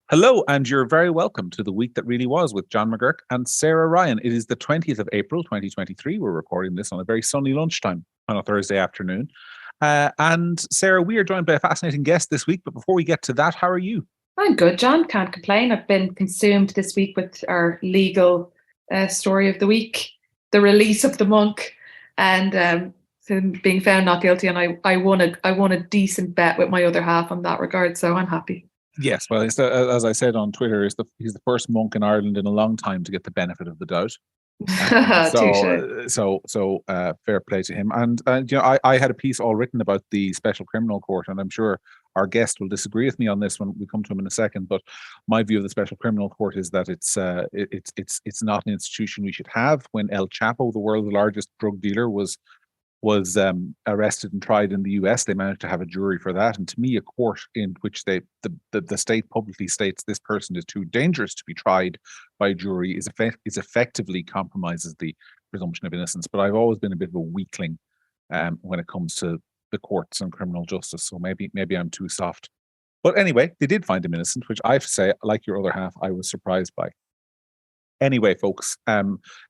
Hello, and you're very welcome to The Week That Really Was with John McGurk and Sarah Ryan. It is the 20th of April, 2023. We're recording this on a very sunny lunchtime on a Thursday afternoon. And Sarah, we are joined by a fascinating guest this week. But before we get to that, how are you? I'm good, John. Can't complain. I've been consumed this week with our legal story of the week, the release of the monk, and being found not guilty. And I won a decent bet with my other half on that regard, so I'm happy. Yes, well, as I said on Twitter, he's the first monk in Ireland in a long time to get the benefit of the doubt. So fair play to him. And I had a piece all written about the Special Criminal Court, and I'm sure our guest will disagree with me on this when we come to him in a second. But my view of the Special Criminal Court is that it's not an institution we should have. When El Chapo, the world's largest drug dealer, was arrested and tried in the US, they managed to have a jury for that. And to me, a court in which the state publicly states this person is too dangerous to be tried by a jury is effectively compromises the presumption of innocence. But I've always been a bit of a weakling when it comes to the courts and criminal justice. So maybe I'm too soft. But anyway, they did find him innocent, which I have to say, like your other half, I was surprised by. Anyway, folks,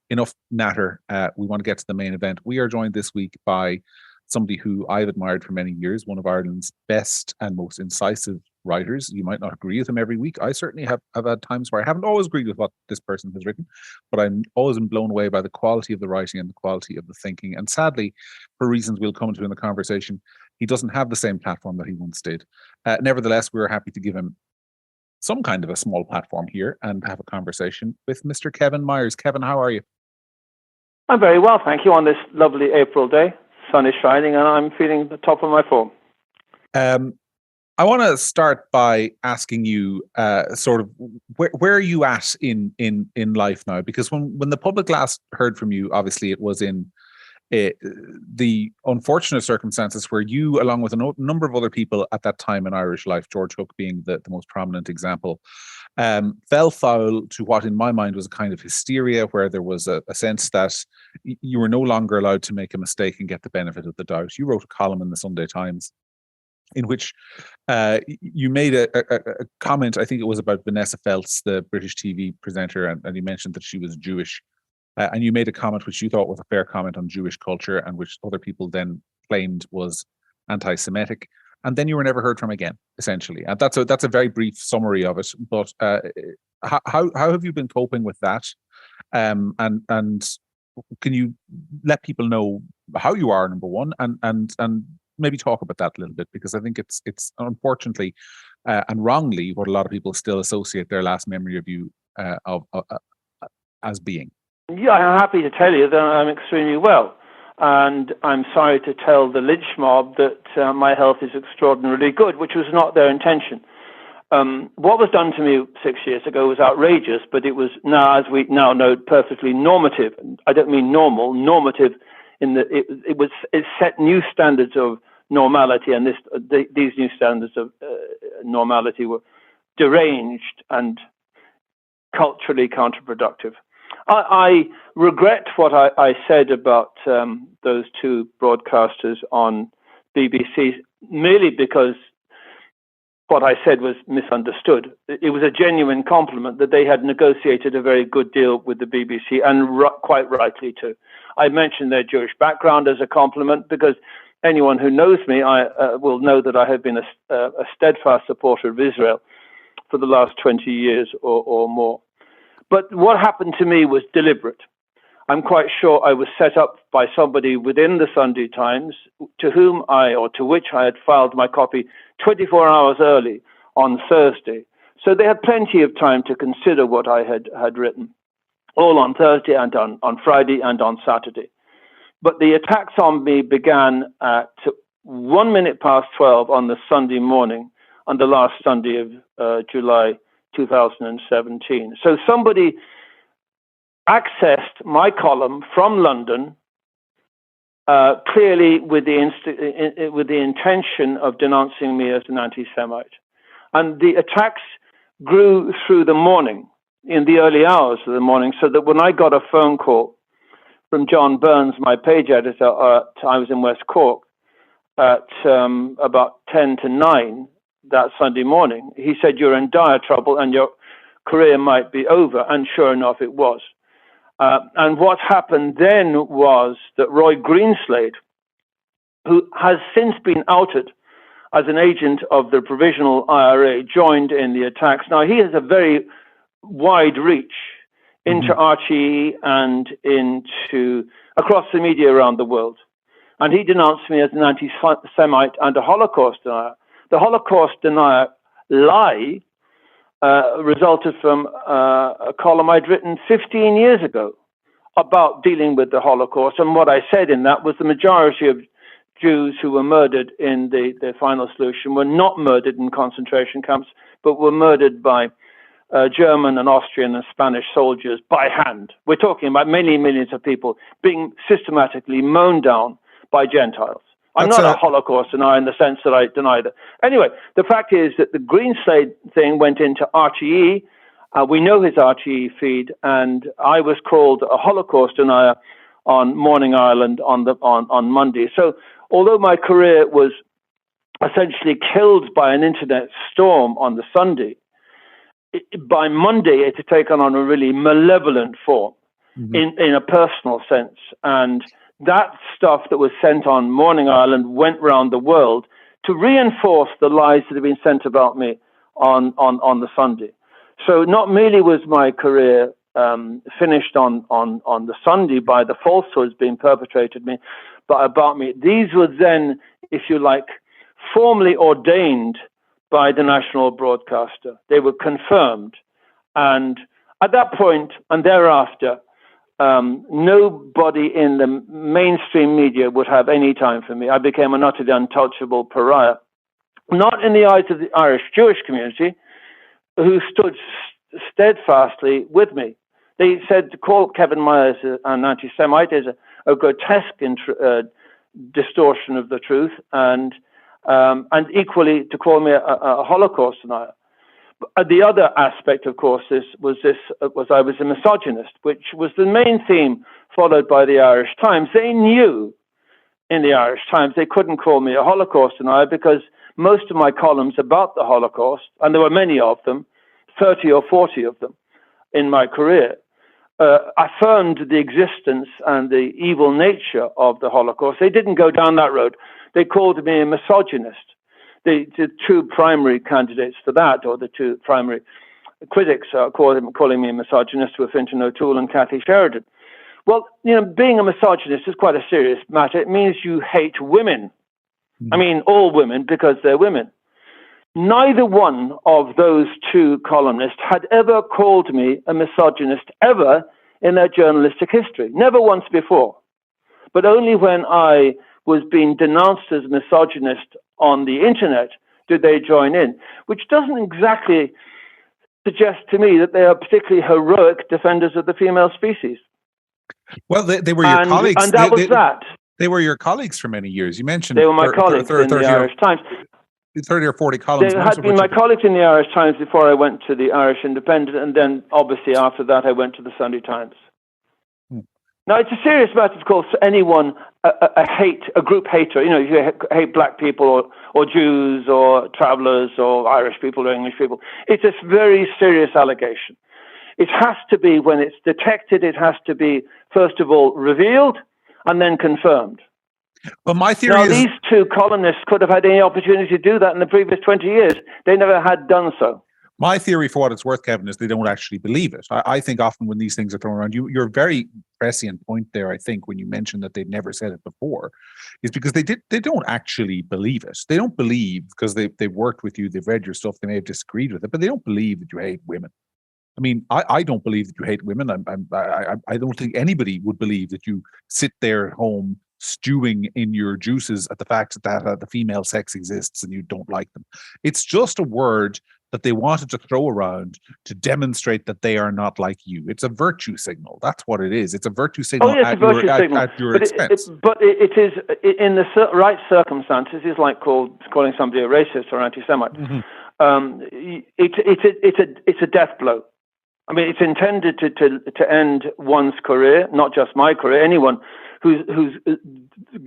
enough natter. We want to get to the main event. We are joined this week by somebody who I've admired for many years, one of Ireland's best and most incisive writers. You might not agree with him every week. I certainly have had times where I haven't always agreed with what this person has written, but I'm always been blown away by the quality of the writing and the quality of the thinking. And sadly, for reasons we'll come to in the conversation, he doesn't have the same platform that he once did. Nevertheless, we were happy to give him some kind of a small platform here and have a conversation with Mr. Kevin Myers. Kevin, how are you? I'm very well, thank you, on this lovely April day. Sun is shining and I'm feeling the top of my form. I want to start by asking you sort of where are you at in life now? Because when the public last heard from you, obviously it was in the unfortunate circumstances where you, along with a number of other people at that time in Irish life, George Hook being the most prominent example, fell foul to what in my mind was a kind of hysteria, where there was a sense that you were no longer allowed to make a mistake and get the benefit of the doubt. You wrote a column in the Sunday Times in which you made a comment, I think it was about Vanessa Feltz, the British TV presenter, and you mentioned that she was Jewish. And you made a comment which you thought was a fair comment on Jewish culture and which other people then claimed was anti-Semitic. And then you were never heard from again, essentially. And that's a very brief summary of it. But how have you been coping with that? And can you let people know how you are, number one, and maybe talk about that a little bit? Because I think it's unfortunately and wrongly what a lot of people still associate their last memory of you as being. Yeah, I'm happy to tell you that I'm extremely well. And I'm sorry to tell the lynch mob that my health is extraordinarily good, which was not their intention. What was done to me 6 years ago was outrageous, but it was now, as we now know, perfectly normative. I don't mean normal, normative in that it set new standards of normality, and these new standards of normality were deranged and culturally counterproductive. I regret what I said about those two broadcasters on BBC, merely because what I said was misunderstood. It was a genuine compliment that they had negotiated a very good deal with the BBC, and quite rightly too. I mentioned their Jewish background as a compliment because anyone who knows me will know that I have been a steadfast supporter of Israel for the last 20 years or more. But what happened to me was deliberate. I'm quite sure I was set up by somebody within the Sunday Times to which I had filed my copy 24 hours early on Thursday. So they had plenty of time to consider what I had written, all on Thursday and on Friday and on Saturday. But the attacks on me began at 1 minute past 12 on the Sunday morning, on the last Sunday of July 2017. So somebody accessed my column from London, clearly with the intention of denouncing me as an anti-Semite. And the attacks grew through the morning, in the early hours of the morning, so that when I got a phone call from John Burns, my page editor, I was in West Cork, at about 10 to 9, that Sunday morning. He said, "You're in dire trouble and your career might be over." And sure enough, it was. And what happened then was that Roy Greenslade, who has since been outed as an agent of the Provisional IRA, joined in the attacks. Now, he has a very wide reach into RTE and into across the media around the world. And he denounced me as an anti-Semite and a Holocaust denier. The Holocaust denier lie resulted from a column I'd written 15 years ago about dealing with the Holocaust. And what I said in that was the majority of Jews who were murdered in the final solution were not murdered in concentration camps, but were murdered by German and Austrian and Spanish soldiers by hand. We're talking about many millions of people being systematically mown down by Gentiles. I'm not a Holocaust denier in the sense that I deny that. Anyway, the fact is that the Greenslade thing went into RTE. We know his RTE feed, and I was called a Holocaust denier on Morning Ireland on Monday. So although my career was essentially killed by an internet storm on the Sunday, by Monday it had taken on a really malevolent form in a personal sense. And that stuff that was sent on Morning Ireland went round the world to reinforce the lies that had been sent about me on the Sunday. So not merely was my career finished on the Sunday by the falsehoods being perpetrated about me. These were then, if you like, formally ordained by the national broadcaster. They were confirmed. And at that point and thereafter, nobody in the mainstream media would have any time for me. I became an utterly untouchable pariah. Not in the eyes of the Irish Jewish community, who stood steadfastly with me. They said to call Kevin Myers an anti-Semite is a grotesque distortion of the truth, and equally to call me a Holocaust denier. The other aspect, of course, was I was a misogynist, which was the main theme followed by the Irish Times. They knew in the Irish Times they couldn't call me a Holocaust denier because most of my columns about the Holocaust, and there were many of them, 30 or 40 of them in my career, affirmed the existence and the evil nature of the Holocaust. They didn't go down that road. They called me a misogynist. The two primary candidates for that, or the two primary critics, are calling me a misogynist, were Fintan O'Toole and Cathy Sheridan. Well, being a misogynist is quite a serious matter. It means you hate women. I mean, all women, because they're women. Neither one of those two columnists had ever called me a misogynist ever in their journalistic history. Never once before. But only when I was being denounced as a misogynist on the internet did they join in, which doesn't exactly suggest to me that they are particularly heroic defenders of the female species. Well, they were your colleagues. And that was that. They were your colleagues for many years. You mentioned they were my colleagues in the Irish Times. 30 or 40 columns. They had been my colleagues in the Irish Times before I went to the Irish Independent, and then obviously after that I went to the Sunday Times. Now, it's a serious matter, of course, for anyone, a group hater. If you hate black people or Jews or travelers or Irish people or English people, it's a very serious allegation. It has to be, when it's detected, it has to be, first of all, revealed and then confirmed. But my theory is... these two columnists could have had any opportunity to do that in the previous 20 years. They never had done so. My theory, for what it's worth, Kevin, is they don't actually believe it. I think often when these things are thrown around, you're very prescient point there, I think, when you mentioned that they'd never said it before, is because they don't actually believe it. They don't believe, because they've worked with you, they've read your stuff, they may have disagreed with it, but they don't believe that you hate women. I mean, I don't believe that you hate women. I don't think anybody would believe that you sit there at home stewing in your juices at the fact that the female sex exists and you don't like them. It's just a word that they wanted to throw around to demonstrate that they are not like you. It's a virtue signal. That's what it is. It's a virtue signal at your expense. But it is, in the right circumstances, it's like calling somebody a racist or anti-Semite. It's a death blow. I mean, it's intended to end one's career, not just my career. Anyone who's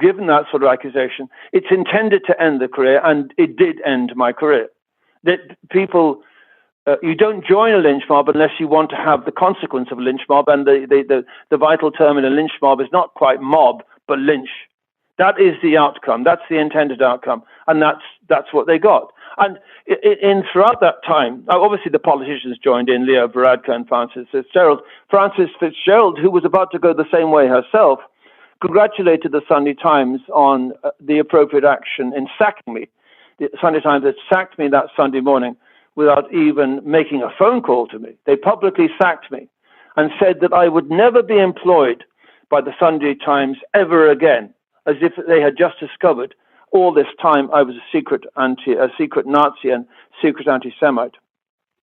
given that sort of accusation, it's intended to end the career, and it did end my career. that people, you don't join a lynch mob unless you want to have the consequence of a lynch mob, and the vital term in a lynch mob is not quite mob, but lynch. That is the outcome. That's the intended outcome, and that's what they got. And throughout that time, obviously the politicians joined in, Leo Varadkar and Frances Fitzgerald. Frances Fitzgerald, who was about to go the same way herself, congratulated the Sunday Times on the appropriate action in sacking me. The Sunday Times had sacked me that Sunday morning without even making a phone call to me. They publicly sacked me and said that I would never be employed by the Sunday Times ever again, as if they had just discovered all this time I was a secret Nazi and secret anti-Semite.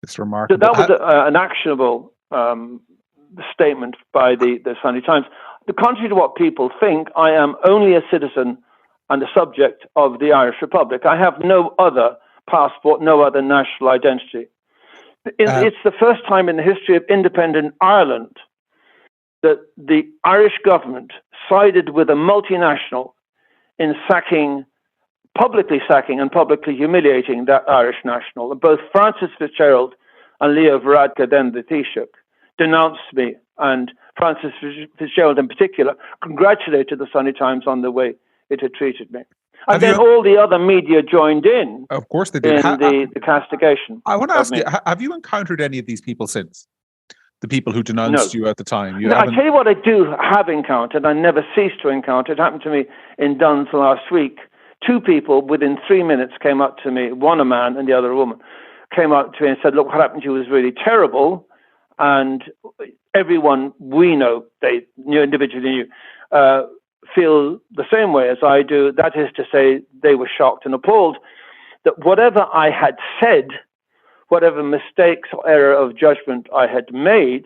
It's remarkable. So that was an actionable statement by the Sunday Times. Contrary to what people think, I am only a citizen and a subject of the Irish Republic. I have no other passport, no other national identity. It's the first time in the history of independent Ireland that the Irish government sided with a multinational in publicly sacking and publicly humiliating that Irish national. Both Frances Fitzgerald and Leo Varadkar, then the Taoiseach, denounced me, and Frances Fitzgerald in particular congratulated the Sunday Times on the way it had treated me. And then all the other media joined in. Of course they did. In the castigation. I want to ask you, have you encountered any of these people since? The people who denounced you at the time? I tell you what I do have encountered, I never cease to encounter. It happened to me in Duns last week. Two people within 3 minutes came up to me, one a man and the other a woman, came up to me and said, look, what happened to you was really terrible. And everyone we know, they knew individually feel the same way as I do. That is to say, they were shocked and appalled that whatever I had said, whatever mistakes or error of judgment I had made,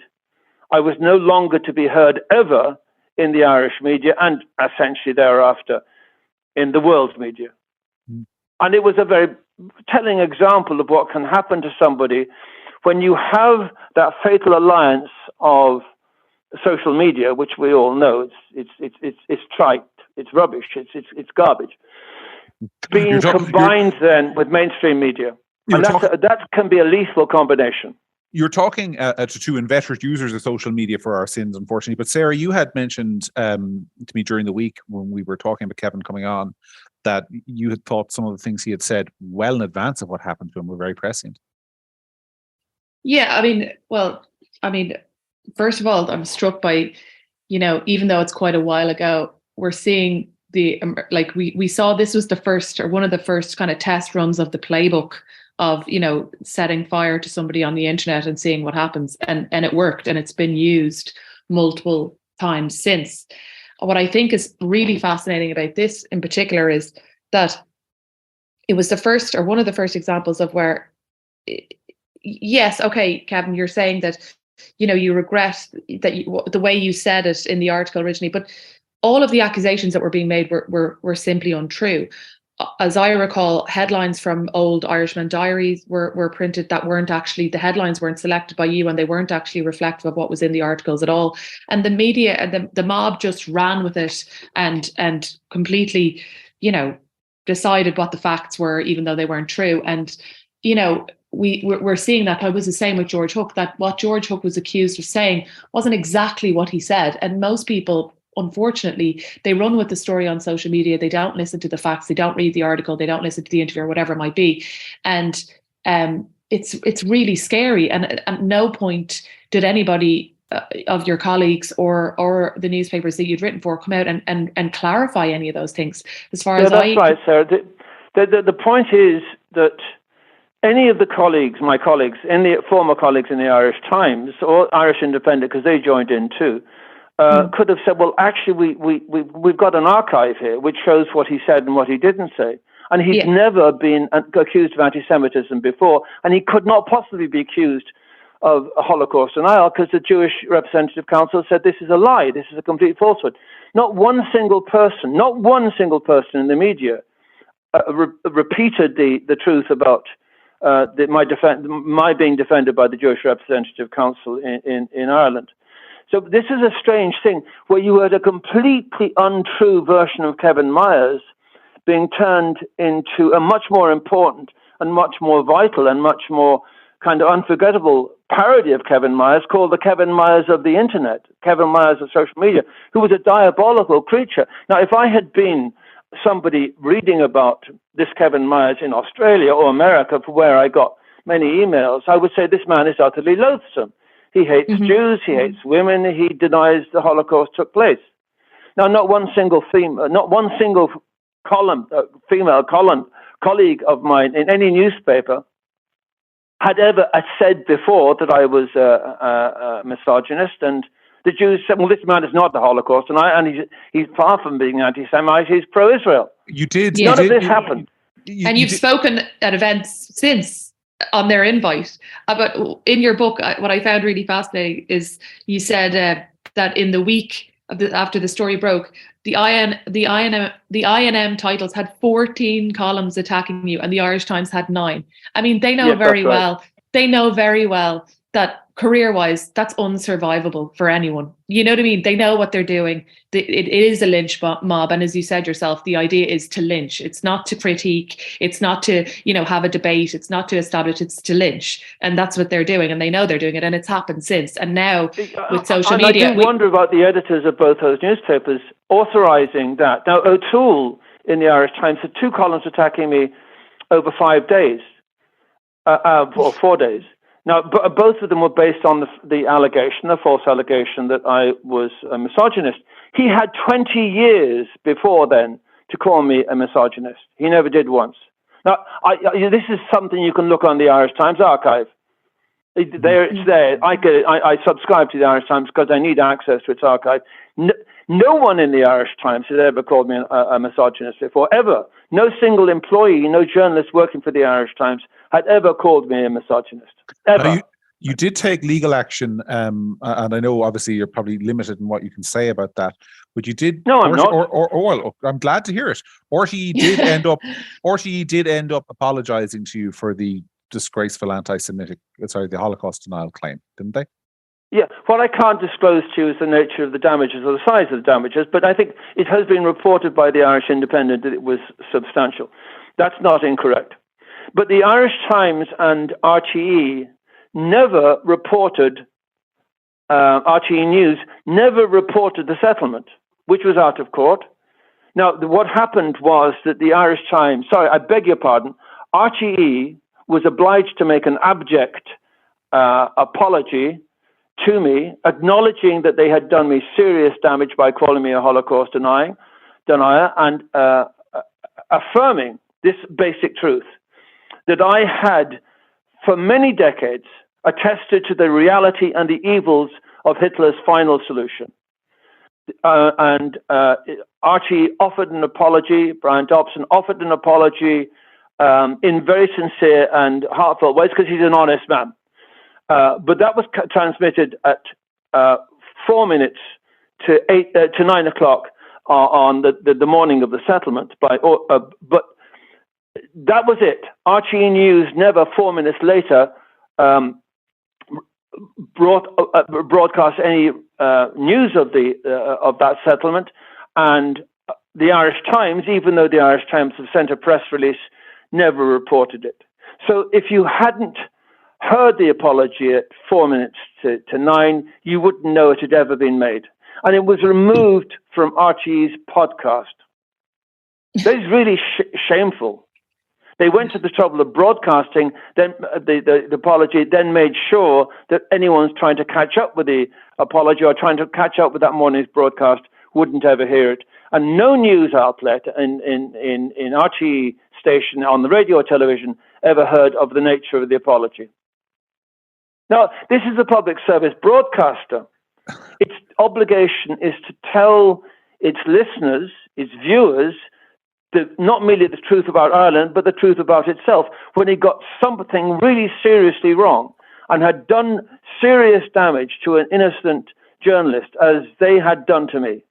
I was no longer to be heard ever in the Irish media and essentially thereafter in the world's media. Mm. And it was a very telling example of what can happen to somebody when you have that fatal alliance of social media, which we all know it's trite, it's rubbish, it's garbage, being combined then with mainstream media, and that can be a lethal combination. You're talking to inveterate users of social media for our sins, unfortunately. But Sarah, you had mentioned to me during the week when we were talking about Kevin coming on that you had thought some of the things he had said well in advance of what happened to him were very prescient. Yeah, I mean, first of all, I'm struck by, even though it's quite a while ago, we're seeing we saw this was the first or one of the first kind of test runs of the playbook of, setting fire to somebody on the internet and seeing what happens. And it worked, and it's been used multiple times since. What I think is really fascinating about this in particular is that it was the first or one of the first examples of where, yes, okay, Kevin, you're saying that, you regret that the way you said it in the article originally, but all of the accusations that were being made were simply untrue. As I recall, headlines from old Irishman diaries were printed that weren't actually, the headlines weren't selected by you, and they weren't actually reflective of what was in the articles at all. And the media and the mob just ran with it and completely, decided what the facts were, even though they weren't true. And, we're seeing that. I was the same with George Hook, that what George Hook was accused of saying wasn't exactly what he said. And most people, unfortunately, they run with the story on social media. They don't listen to the facts. They don't read the article. They don't listen to the interview or whatever it might be. And it's really scary. And at no point did anybody of your colleagues or the newspapers that you'd written for come out and clarify any of those things. As far as that's right, Sarah. The point is that any of my colleagues, former colleagues in the Irish Times or Irish Independent, because they joined in too, could have said, well, actually, we've got an archive here which shows what he said and what he didn't say. And he's never been accused of anti-Semitism before, and he could not possibly be accused of a Holocaust denial because the Jewish Representative Council said this is a lie, this is a complete falsehood. Not one single person in the media repeated the truth about my being defended by the Jewish Representative Council in Ireland. So this is a strange thing where you had a completely untrue version of Kevin Myers being turned into a much more important and much more vital and much more kind of unforgettable parody of Kevin Myers called the Kevin Myers of the internet, Kevin Myers of social media, who was a diabolical creature. Now, if I had been somebody reading about this Kevin Myers in Australia or America, for where I got many emails, I would say this man is utterly loathsome. He hates Jews, he hates women, he denies the Holocaust took place. Now, not one single female colleague of mine in any newspaper had ever said before that I was a misogynist, and the Jews said, well, this man is not the Holocaust, and he's far from being anti-Semite, he's pro-Israel. You did. None of this happened. You've spoken at events since on their invite. But in your book, what I found really fascinating is you said that in the week after the story broke, the INM titles had 14 columns attacking you, and the Irish Times had 9. I mean, they know very well. They know very well that career-wise, that's unsurvivable for anyone. You know what I mean? They know what they're doing. It is a lynch mob, and as you said yourself, the idea is to lynch. It's not to critique. It's not to have a debate. It's not to establish. It's to lynch, and that's what they're doing, and they know they're doing it, and it's happened since. And now with social media, I do wonder about the editors of both those newspapers authorising that. Now, O'Toole in the Irish Times had 2 columns attacking me over 5 days, or 4 days. Now, both of them were based on the false allegation that I was a misogynist. He had 20 years before then to call me a misogynist. He never did once. Now, this is something you can look on the Irish Times archive. It's there. I get it. I subscribe to the Irish Times because I need access to its archive. No one in the Irish Times has ever called me a misogynist before, ever. No single employee, no journalist working for the Irish Times had ever called me a misogynist, ever. You did take legal action, and I know obviously you're probably limited in what you can say about that, but you did. No, I'm not. Well, I'm glad to hear it. RTE did end up apologising to you for the disgraceful the Holocaust denial claim, didn't they? Yeah, what I can't disclose to you is the nature of the damages or the size of the damages, but I think it has been reported by the Irish Independent that it was substantial. That's not incorrect. But the Irish Times and RTE never reported, RTE News never reported the settlement, which was out of court. Now, what happened was that the Irish Times, I beg your pardon, RTE was obliged to make an abject apology to me, acknowledging that they had done me serious damage by calling me a Holocaust denier, and affirming this basic truth, that I had, for many decades, attested to the reality and the evils of Hitler's final solution. And Archie offered an apology, Brian Dobson offered an apology in very sincere and heartfelt ways, because he's an honest man. But that was transmitted at 4 minutes to 9 o'clock on the morning of the settlement. But that was it. RTE News never 4 minutes later broadcast any news of that settlement, and the Irish Times, even though the Irish Times have sent a press release, never reported it. So if you hadn't heard the apology at 4 minutes to 9, you wouldn't know it had ever been made. And it was removed from RTE's podcast. That is really shameful. They went to the trouble of broadcasting then the apology, then made sure that anyone's trying to catch up with the apology or trying to catch up with that morning's broadcast wouldn't ever hear it. And no news outlet in RTE station on the radio or television ever heard of the nature of the apology. Now, this is a public service broadcaster. Its obligation is to tell its listeners, its viewers, not merely the truth about Ireland, but the truth about itself, when it got something really seriously wrong and had done serious damage to an innocent journalist, as they had done to me.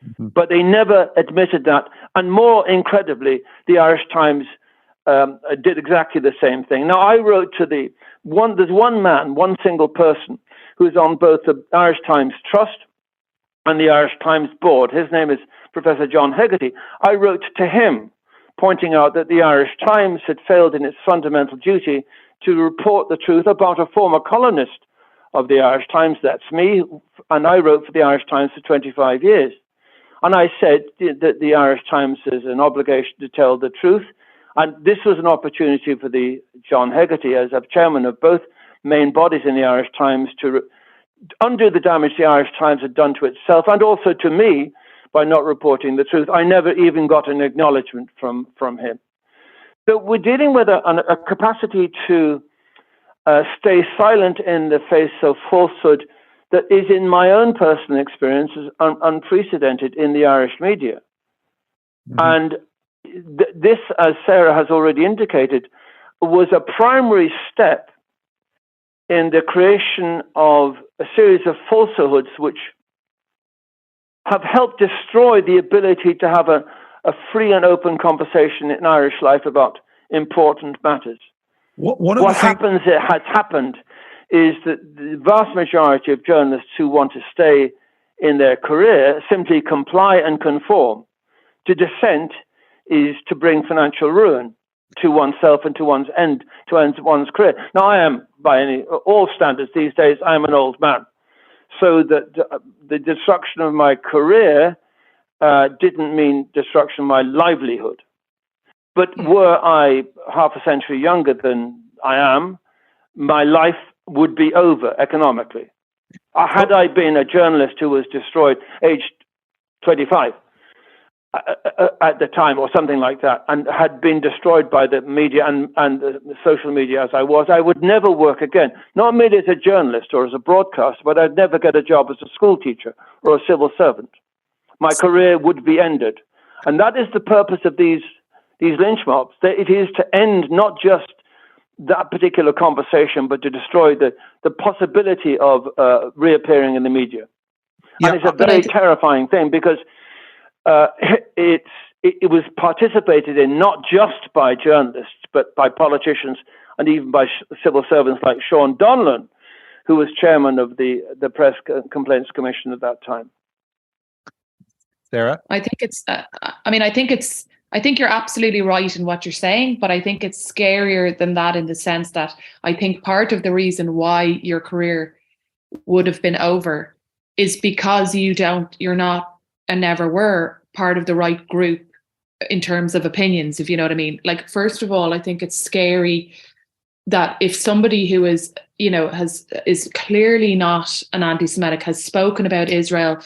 Mm-hmm. But they never admitted that. And more incredibly, the Irish Times did exactly the same thing. Now, I wrote to there's one man, one single person, who is on both the Irish Times Trust and the Irish Times Board. His name is Professor John Hegarty. I wrote to him pointing out that the Irish Times had failed in its fundamental duty to report the truth about a former columnist of the Irish Times. That's me, and I wrote for the Irish Times for 25 years. And I said that the Irish Times has an obligation to tell the truth, and this was an opportunity for the John Hegarty, as a chairman of both main bodies in the Irish Times, to undo the damage the Irish Times had done to itself and also to me by not reporting the truth. I never even got an acknowledgement from him. So we're dealing with a capacity to stay silent in the face of falsehood that is, in my own personal experience, unprecedented in the Irish media. And this, as Sarah has already indicated, was a primary step in the creation of a series of falsehoods which have helped destroy the ability to have a free and open conversation in Irish life about important matters. What has happened is that the vast majority of journalists who want to stay in their career simply comply and conform. To dissent is to bring financial ruin to oneself and to end one's career. Now, I am, by all standards these days, I am an old man. So that the destruction of my career didn't mean destruction of my livelihood. But were I half a century younger than I am, my life would be over economically. Had I been a journalist who was destroyed aged 25 at the time or something like that, and had been destroyed by the media and the social media as I was, I would never work again. Not merely as a journalist or as a broadcaster, but I'd never get a job as a school teacher or a civil servant. My career would be ended. And that is the purpose of these lynch mobs. It is to end not just that particular conversation, but to destroy the possibility of reappearing in the media. Yeah, and it's a very terrifying thing because it was participated in not just by journalists, but by politicians and even by civil servants like Sean Donlan, who was chairman of the Press Complaints Commission at that time. Sarah? I think you're absolutely right in what you're saying, but I think it's scarier than that in the sense that I think part of the reason why your career would have been over is because you're not and never were part of the right group in terms of opinions, if you know what I mean. Like, first of all, I think it's scary that if somebody who is, is clearly not an anti-Semitic, has spoken about Israel,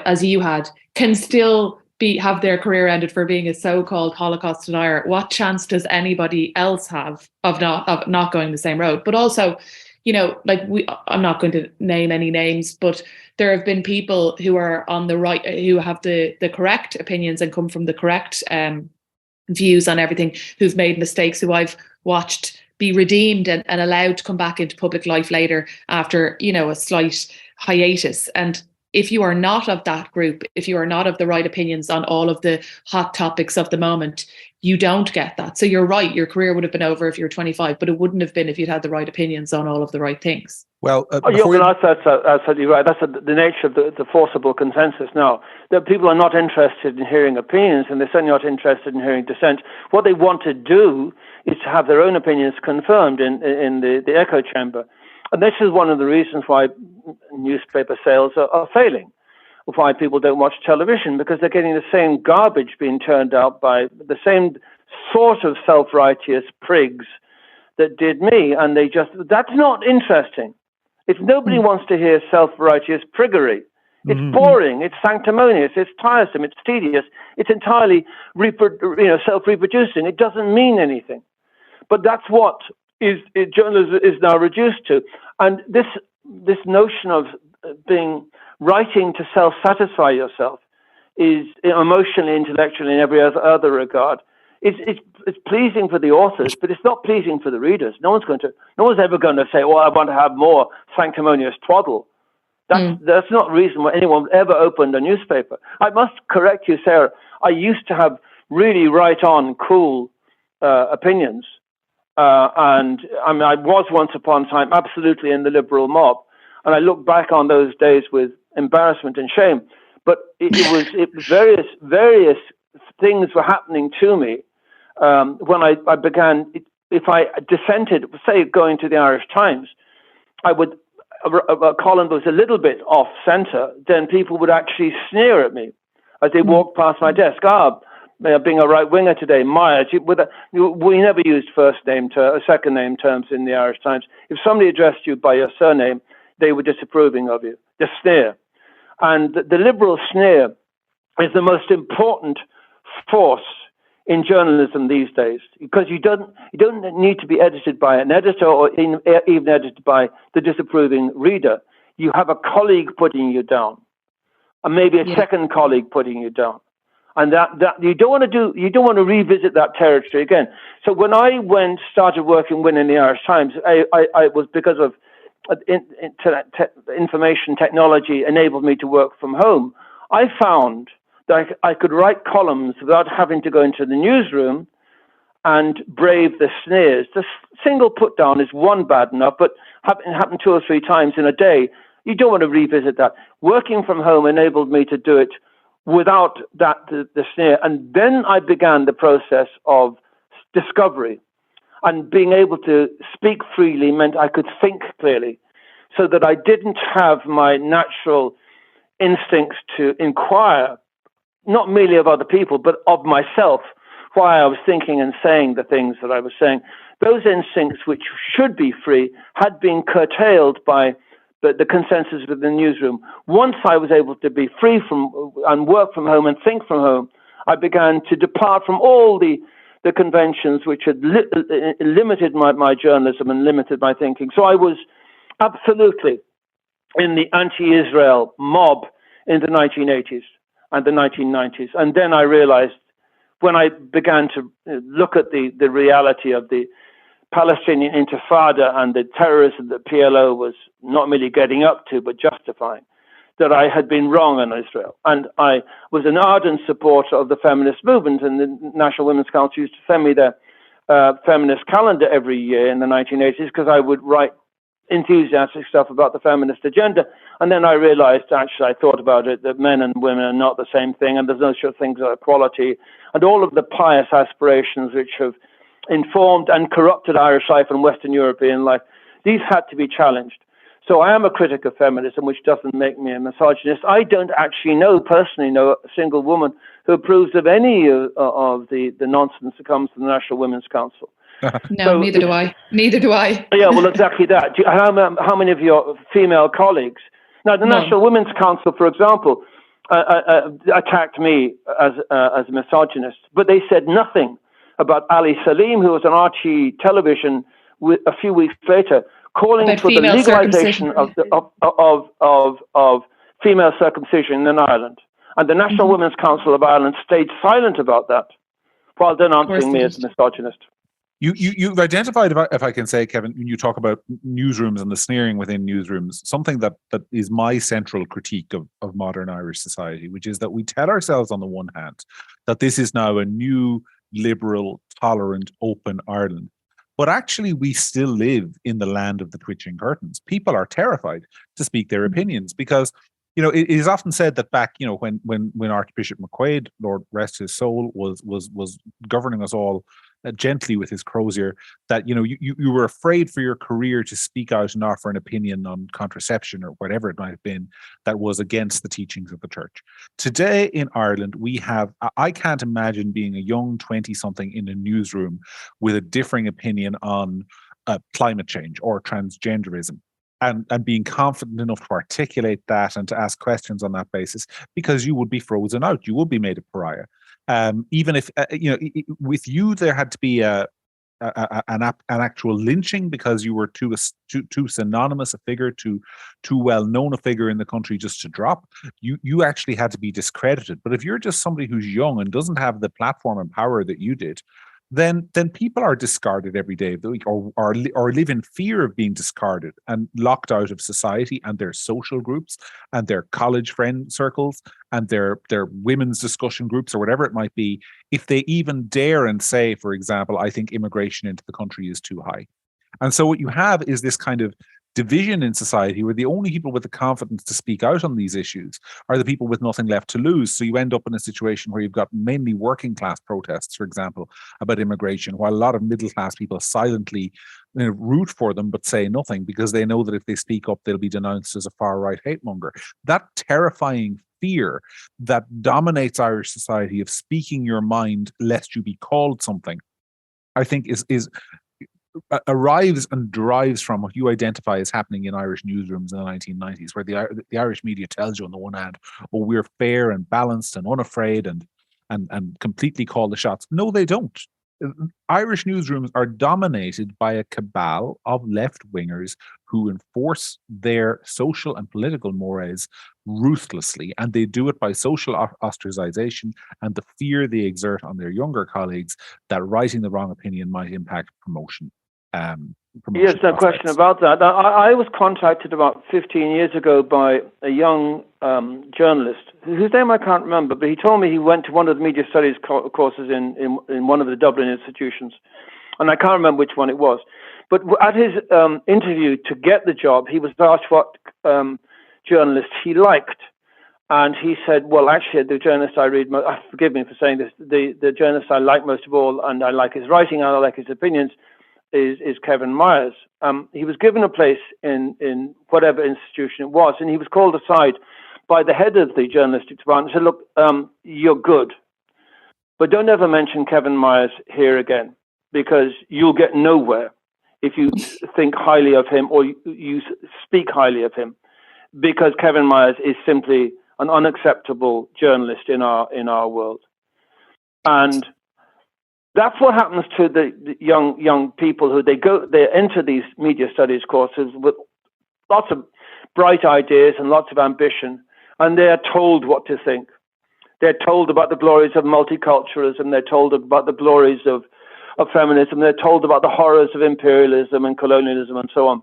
as you had, can still have their career ended for being a so-called Holocaust denier. What chance does anybody else have of not going the same road? But also, I'm not going to name any names, but there have been people who are on the right, who have the correct opinions and come from the correct views on everything, who've made mistakes, who I've watched be redeemed and allowed to come back into public life later after, a slight hiatus. And if you are not of that group, if you are not of the right opinions on all of the hot topics of the moment, you don't get that. So you're right, your career would have been over if you're 25, but it wouldn't have been if you'd had the right opinions on all of the right things. Well, that's absolutely right. That's the nature of the forcible consensus now. That people are not interested in hearing opinions, and they're certainly not interested in hearing dissent. What they want to do is to have their own opinions confirmed in the echo chamber. And this is one of the reasons why newspaper sales are failing, why people don't watch television, because they're getting the same garbage being turned out by the same sort of self-righteous prigs that did me. And that's not interesting. If nobody wants to hear self-righteous priggery, it's boring, it's sanctimonious, it's tiresome, it's tedious, it's entirely self-reproducing. It doesn't mean anything. But that's what journalism is now reduced to. And this notion of writing to self-satisfy yourself is emotionally, intellectually, in every other regard. It's pleasing for the authors, but it's not pleasing for the readers. No one's ever going to say, "Well, I want to have more sanctimonious twaddle." That's not the reason why anyone ever opened a newspaper. I must correct you, Sarah. I used to have really right-on, cool opinions. And I was once upon a time absolutely in the liberal mob, and I look back on those days with embarrassment and shame. But it was various things were happening to me when I began, if I dissented, say going to the Irish Times, I would, a column that was a little bit off centre, then people would actually sneer at me as they walked past my desk. Being a right winger today, Maya. We never used second name terms in the Irish Times. If somebody addressed you by your surname, they were disapproving of you. The sneer, and the liberal sneer is the most important force in journalism these days, because you don't need to be edited by an editor or even edited by the disapproving reader. You have a colleague putting you down, and maybe a second colleague putting you down, and that you don't want to revisit that territory again. So when I started working in the Irish Times, I was, because of information technology enabled me to work from home. I found that I could write columns without having to go into the newsroom and brave the sneers. The single put down is one bad enough, but having happened 2 or 3 times in a day, you don't want to revisit that. Working from home enabled me to do it without the sneer. And then I began the process of discovery. And being able to speak freely meant I could think clearly, so that I didn't have my natural instincts to inquire, not merely of other people, but of myself, why I was thinking and saying the things that I was saying. Those instincts, which should be free, had been curtailed by the consensus of the newsroom. Once I was able to be free and work from home and think from home, I began to depart from all the conventions which had limited my journalism and limited my thinking. So I was absolutely in the anti-Israel mob in the 1980s and the 1990s. And then I realized, when I began to look at the reality of the Palestinian Intifada and the terrorism that PLO was not merely getting up to, but justifying, that I had been wrong on Israel. And I was an ardent supporter of the feminist movement, and the National Women's Council used to send me their feminist calendar every year in the 1980s, because I would write enthusiastic stuff about the feminist agenda. And then I realized, actually, I thought about it, that men and women are not the same thing, and there's no such thing as equality, and all of the pious aspirations which have informed and corrupted Irish life and Western European life, these had to be challenged. So I am a critic of feminism, which doesn't make me a misogynist. I don't actually personally know a single woman who approves of any of the nonsense that comes from the National Women's Council. No, so, neither do I. Neither do I. Yeah, well, exactly that. How many of your female colleagues? Now, the National Women's Council, for example, attacked me as a misogynist, but they said nothing about Ali Salim, who was on RT television a few weeks later, calling for the legalization of female circumcision in Ireland. And the National Women's Council of Ireland stayed silent about that, while denouncing me as a misogynist. You've identified, if I can say, Kevin, when you talk about newsrooms and the sneering within newsrooms, something that is my central critique of modern Irish society, which is that we tell ourselves on the one hand that this is now a new, liberal, tolerant, open Ireland. But actually, we still live in the land of the twitching curtains. People are terrified to speak their opinions because, it is often said that back, when Archbishop McQuaid, Lord rest his soul, was governing us all gently with his crozier, that you were afraid for your career to speak out and offer an opinion on contraception or whatever it might have been that was against the teachings of the church. Today in Ireland, I can't imagine being a young 20-something in a newsroom with a differing opinion on climate change or transgenderism. And being confident enough to articulate that and to ask questions on that basis, because you would be frozen out, you would be made a pariah. Even if with you there had to be an actual lynching because you were too synonymous a figure, too well known a figure in the country just to drop. You actually had to be discredited. But if you're just somebody who's young and doesn't have the platform and power that you did, then people are discarded every day of the week, or live in fear of being discarded and locked out of society and their social groups and their college friend circles and their women's discussion groups or whatever it might be, if they even dare and say, for example, I think immigration into the country is too high. And so what you have is this kind of division in society, where the only people with the confidence to speak out on these issues are the people with nothing left to lose. So you end up in a situation where you've got mainly working class protests, for example, about immigration, while a lot of middle class people silently root for them but say nothing, because they know that if they speak up, they'll be denounced as a far right hate monger. That terrifying fear that dominates Irish society of speaking your mind lest you be called something, I think is arrives and derives from what you identify as happening in Irish newsrooms in the 1990s, where the Irish media tells you on the one hand, oh, we're fair and balanced and unafraid and completely call the shots. No, they don't. Irish newsrooms are dominated by a cabal of left-wingers who enforce their social and political mores ruthlessly, and they do it by social ostracization and the fear they exert on their younger colleagues that writing the wrong opinion might impact promotion. Yes, no question about that. I was contacted about 15 years ago by a young journalist whose name I can't remember, but he told me he went to one of the media studies courses in one of the Dublin institutions, and I can't remember which one it was. But at his interview to get the job, he was asked what journalists he liked, and he said, "Well, actually, the journalist I read, forgive me for saying this, the journalist I like most of all, and I like his writing and I like his opinions, is Kevin Myers." He was given a place in whatever institution it was, and he was called aside by the head of the journalistic department and said, "Look, you're good, but don't ever mention Kevin Myers here again, because you'll get nowhere if you think highly of him or you speak highly of him, because Kevin Myers is simply an unacceptable journalist in our world." And that's what happens to the young people who they enter these media studies courses with lots of bright ideas and lots of ambition, and they are told what to think. They're told about the glories of multiculturalism. They're told about the glories of feminism. They're told about the horrors of imperialism and colonialism and so on.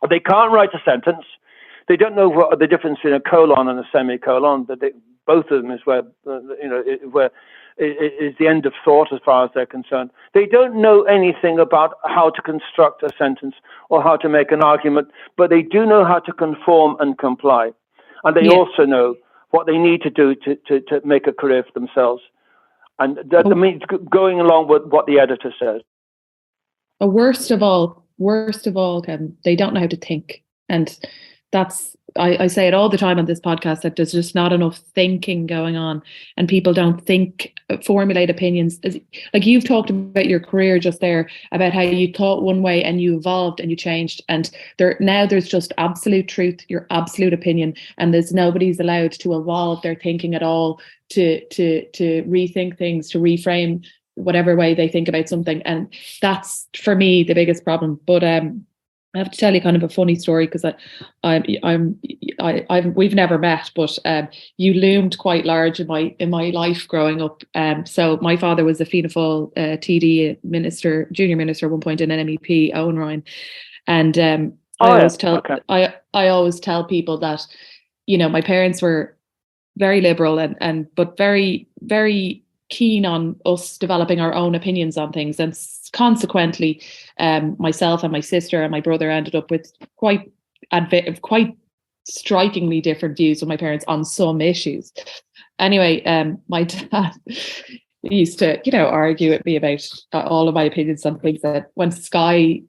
They can't write a sentence. They don't know what the difference between a colon and a semicolon. Both of them is where where is the end of thought as far as they're concerned. They don't know anything about how to construct a sentence or how to make an argument, but they do know how to conform and comply. And they also know what they need to do to make a career for themselves. And that means going along with what the editor says. Worst of all, Kevin, they don't know how to think. And that's, I say it all the time on this podcast, that there's just not enough thinking going on, and people don't formulate opinions. Like you've talked about your career just there, about how you thought one way and you evolved and you changed, and there's just absolute truth, your absolute opinion, and nobody's allowed to evolve their thinking at all, to rethink things, to reframe whatever way they think about something. And that's for me the biggest problem. But I have to tell you kind of a funny story, because we've never met, but you loomed quite large in my life growing up. So my father was a Fianna Fáil TD minister, junior minister at one point, in an MEP, Owen Ryan, and I always tell people that, you know, my parents were very liberal but very, very keen on us developing our own opinions on things, and consequently myself and my sister and my brother ended up with quite strikingly different views with my parents on some issues. Anyway, my dad used to, argue with me about all of my opinions on things. That when Sky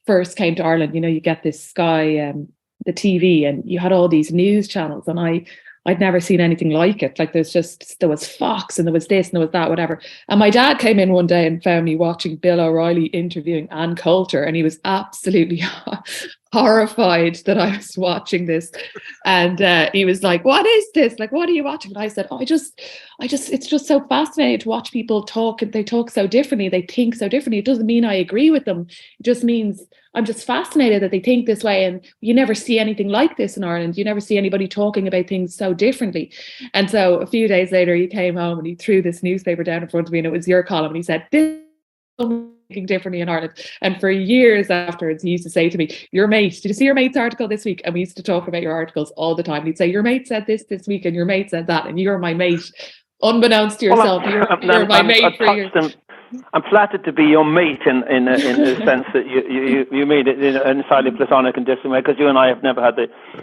first came to Ireland, you get this Sky, the TV, and you had all these news channels, and I'd never seen anything like it. Like there was Fox, and there was this and there was that, whatever. And my dad came in one day and found me watching Bill O'Reilly interviewing Ann Coulter, and he was absolutely horrified that I was watching this. And he was like, "What is this? Like, what are you watching?" And I said, it's just so fascinating to watch people talk. They talk so differently. They think so differently. It doesn't mean I agree with them. It just means I'm just fascinated that they think this way. And you never see anything like this in Ireland. You never see anybody talking about things so differently. And so a few days later, he came home and he threw this newspaper down in front of me, and it was your column. And he said, "This thinking differently in Ireland." And for years afterwards, he used to say to me, "Your mate, did you see your mate's article this week?" And we used to talk about your articles all the time. And he'd say, "Your mate said this week, and your mate said that, and you're my mate." Unbeknownst to yourself, you're my mate for years. I'm flattered to be your mate in the sense that you mean it in a slightly platonic and distant way, because you and I have never had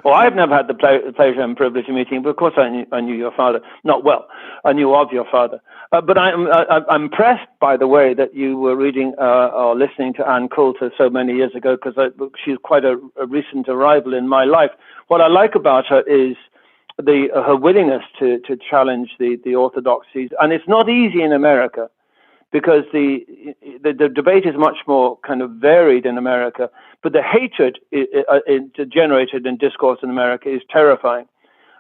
I've never had the pleasure and privilege of meeting, but of course I knew your father. Not well, I knew of your father. But I'm impressed by the way that you were reading or listening to Anne Coulter so many years ago, because she's quite a recent arrival in my life. What I like about her is her willingness to challenge the orthodoxies, and it's not easy in America, because the debate is much more kind of varied in America, but the hatred generated in discourse in America is terrifying,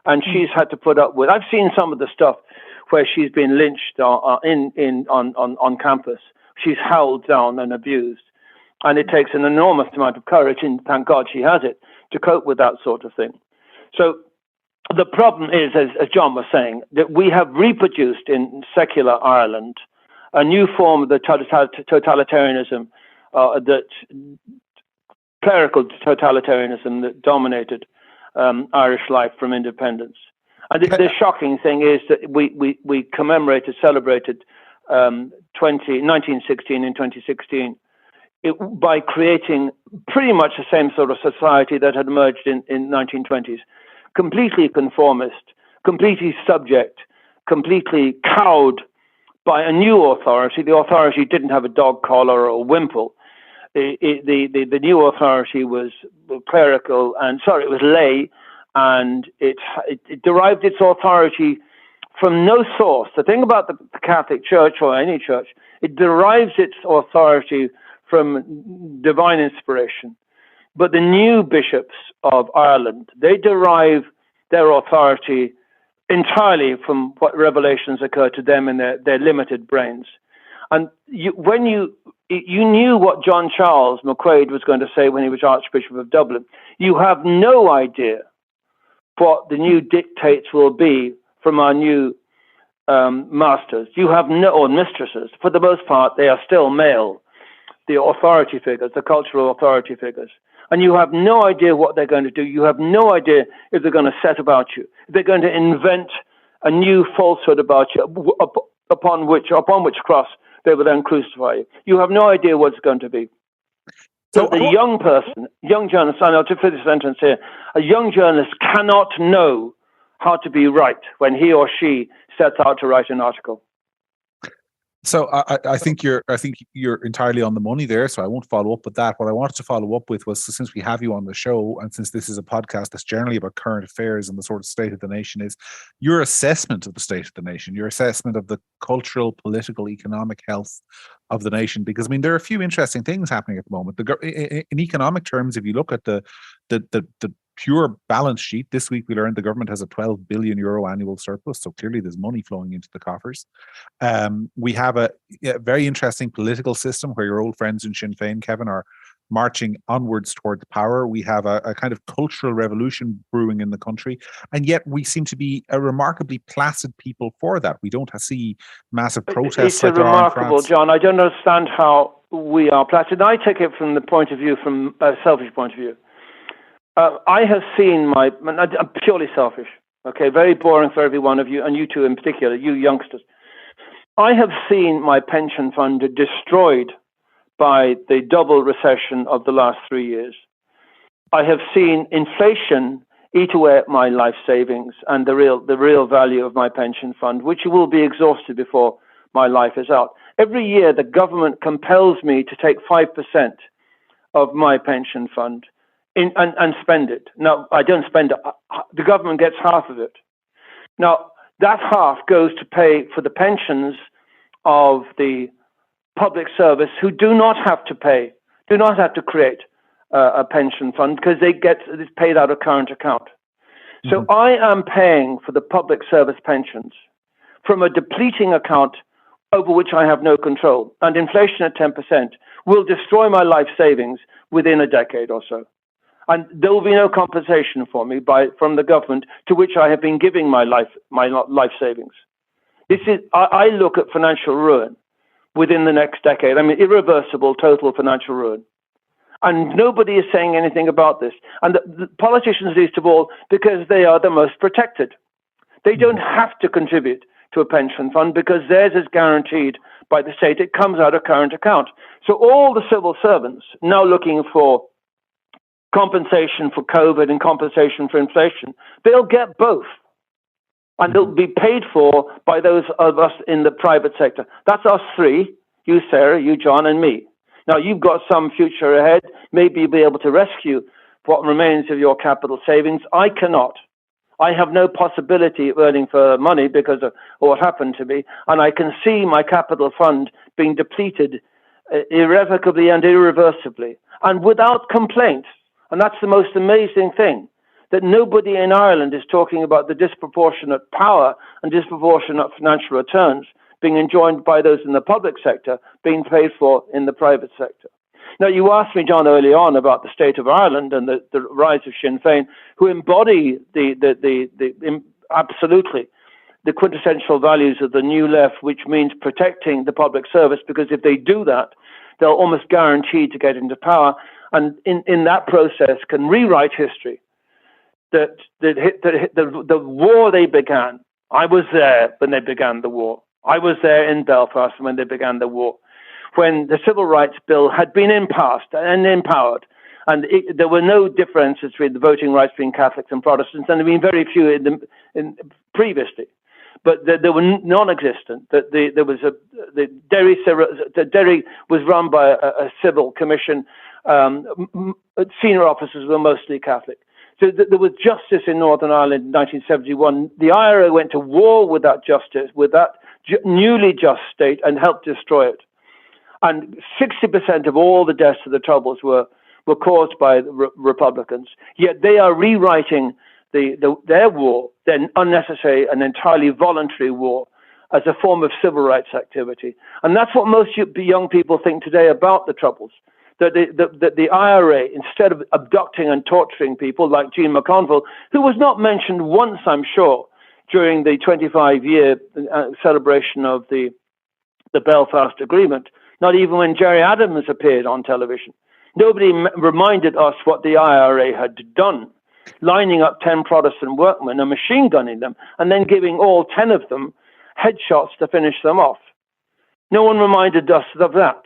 and she's had to put up with. I've seen some of the stuff where she's been lynched on campus. She's howled down and abused, and it takes an enormous amount of courage, and thank God she has it, to cope with that sort of thing. So the problem is, as John was saying, that we have reproduced in secular Ireland a new form of the totalitarianism, clerical totalitarianism that dominated Irish life from independence. And the shocking thing is that we celebrated 1916 and 2016 by creating pretty much the same sort of society that had emerged in 1920s, completely conformist, completely subject, completely cowed by a new authority. The authority didn't have a dog collar or a wimple. The new authority was clerical, it was lay, and it derived its authority from no source. The thing about the Catholic Church, or any church, it derives its authority from divine inspiration. But the new bishops of Ireland, they derive their authority entirely from what revelations occur to them in their limited brains. And when you knew what John Charles McQuaid was going to say when he was Archbishop of Dublin, you have no idea what the new dictates will be from our new masters. You have or mistresses. For the most part, they are still male, the authority figures, the cultural authority figures. And you have no idea what they're going to do. You have no idea if they're going to set about you. If they're going to invent a new falsehood about you, upon which cross they will then crucify you. You have no idea what it's going to be. So the young journalist, I know to finish the sentence here, a young journalist cannot know how to be right when he or she sets out to write an article. So I think you're entirely on the money there. So I won't follow up with that. What I wanted to follow up with was, since we have you on the show, and since this is a podcast that's generally about current affairs and the sort of state of the nation, is your assessment of the state of the nation, your assessment of the cultural, political, economic health of the nation. Because I mean, there are a few interesting things happening at the moment. In economic terms, if you look at the pure balance sheet, this week we learned the government has a €12 billion annual surplus, so clearly there's money flowing into the coffers. We have a very interesting political system where your old friends in Sinn Fein, Kevin, are marching onwards towards power. We have a kind of cultural revolution brewing in the country, and yet we seem to be a remarkably placid people for that. We don't see massive protests. It's remarkable, John. I don't understand how we are placid. I take it from a selfish point of view. I have seen I'm purely selfish, okay, very boring for every one of you, and you two in particular, you youngsters. I have seen my pension fund destroyed by the double recession of the last 3 years. I have seen inflation eat away at my life savings and the real value of my pension fund, which will be exhausted before my life is out. Every year, the government compels me to take 5% of my pension fund and spend it. Now, I don't spend it. The government gets half of it. Now, that half goes to pay for the pensions of the public service who do not have to create a pension fund, because it's paid out of current account. So I am paying for the public service pensions from a depleting account over which I have no control. And inflation at 10% will destroy my life savings within a decade or so. And there will be no compensation for me from the government to which I have been giving my life savings. I look at financial ruin within the next decade. I mean, irreversible, total financial ruin. And nobody is saying anything about this. And the politicians, least of all, because they are the most protected. They don't have to contribute to a pension fund because theirs is guaranteed by the state. It comes out of current account. So all the civil servants now looking for compensation for COVID and compensation for inflation, they'll get both. And they'll be paid for by those of us in the private sector. That's us three, you, Sarah, you, John, and me. Now, you've got some future ahead. Maybe you'll be able to rescue what remains of your capital savings. I cannot. I have no possibility of earning further money because of what happened to me. And I can see my capital fund being depleted irrevocably and irreversibly and without complaint. And that's the most amazing thing, that nobody in Ireland is talking about the disproportionate power and disproportionate financial returns being enjoyed by those in the public sector, being paid for in the private sector. Now, you asked me, John, early on about the state of Ireland and the rise of Sinn Fein, who embody absolutely the quintessential values of the new left, which means protecting the public service, because if they do that, they'll almost guarantee to get into power, and in that process can rewrite history. The war they began, I was there when they began the war. I was there in Belfast when they began the war, when the Civil Rights Bill had been passed and empowered, and there were no differences between the voting rights between Catholics and Protestants, and there have been very few previously, but they were non-existent. Derry was run by a civil commission. Senior officers were mostly Catholic. So there was justice in Northern Ireland in 1971. The IRA went to war with that justice, with that newly just state, and helped destroy it. And 60% of all the deaths of the Troubles were caused by Republicans. Yet they are rewriting their war, their unnecessary and entirely voluntary war, as a form of civil rights activity. And that's what most young people think today about the Troubles. That the IRA, instead of abducting and torturing people like Jean McConville, who was not mentioned once, I'm sure, during the 25-year celebration of the Belfast Agreement, not even when Gerry Adams appeared on television. Nobody reminded us what the IRA had done, lining up 10 Protestant workmen and machine gunning them, and then giving all 10 of them headshots to finish them off. No one reminded us of that.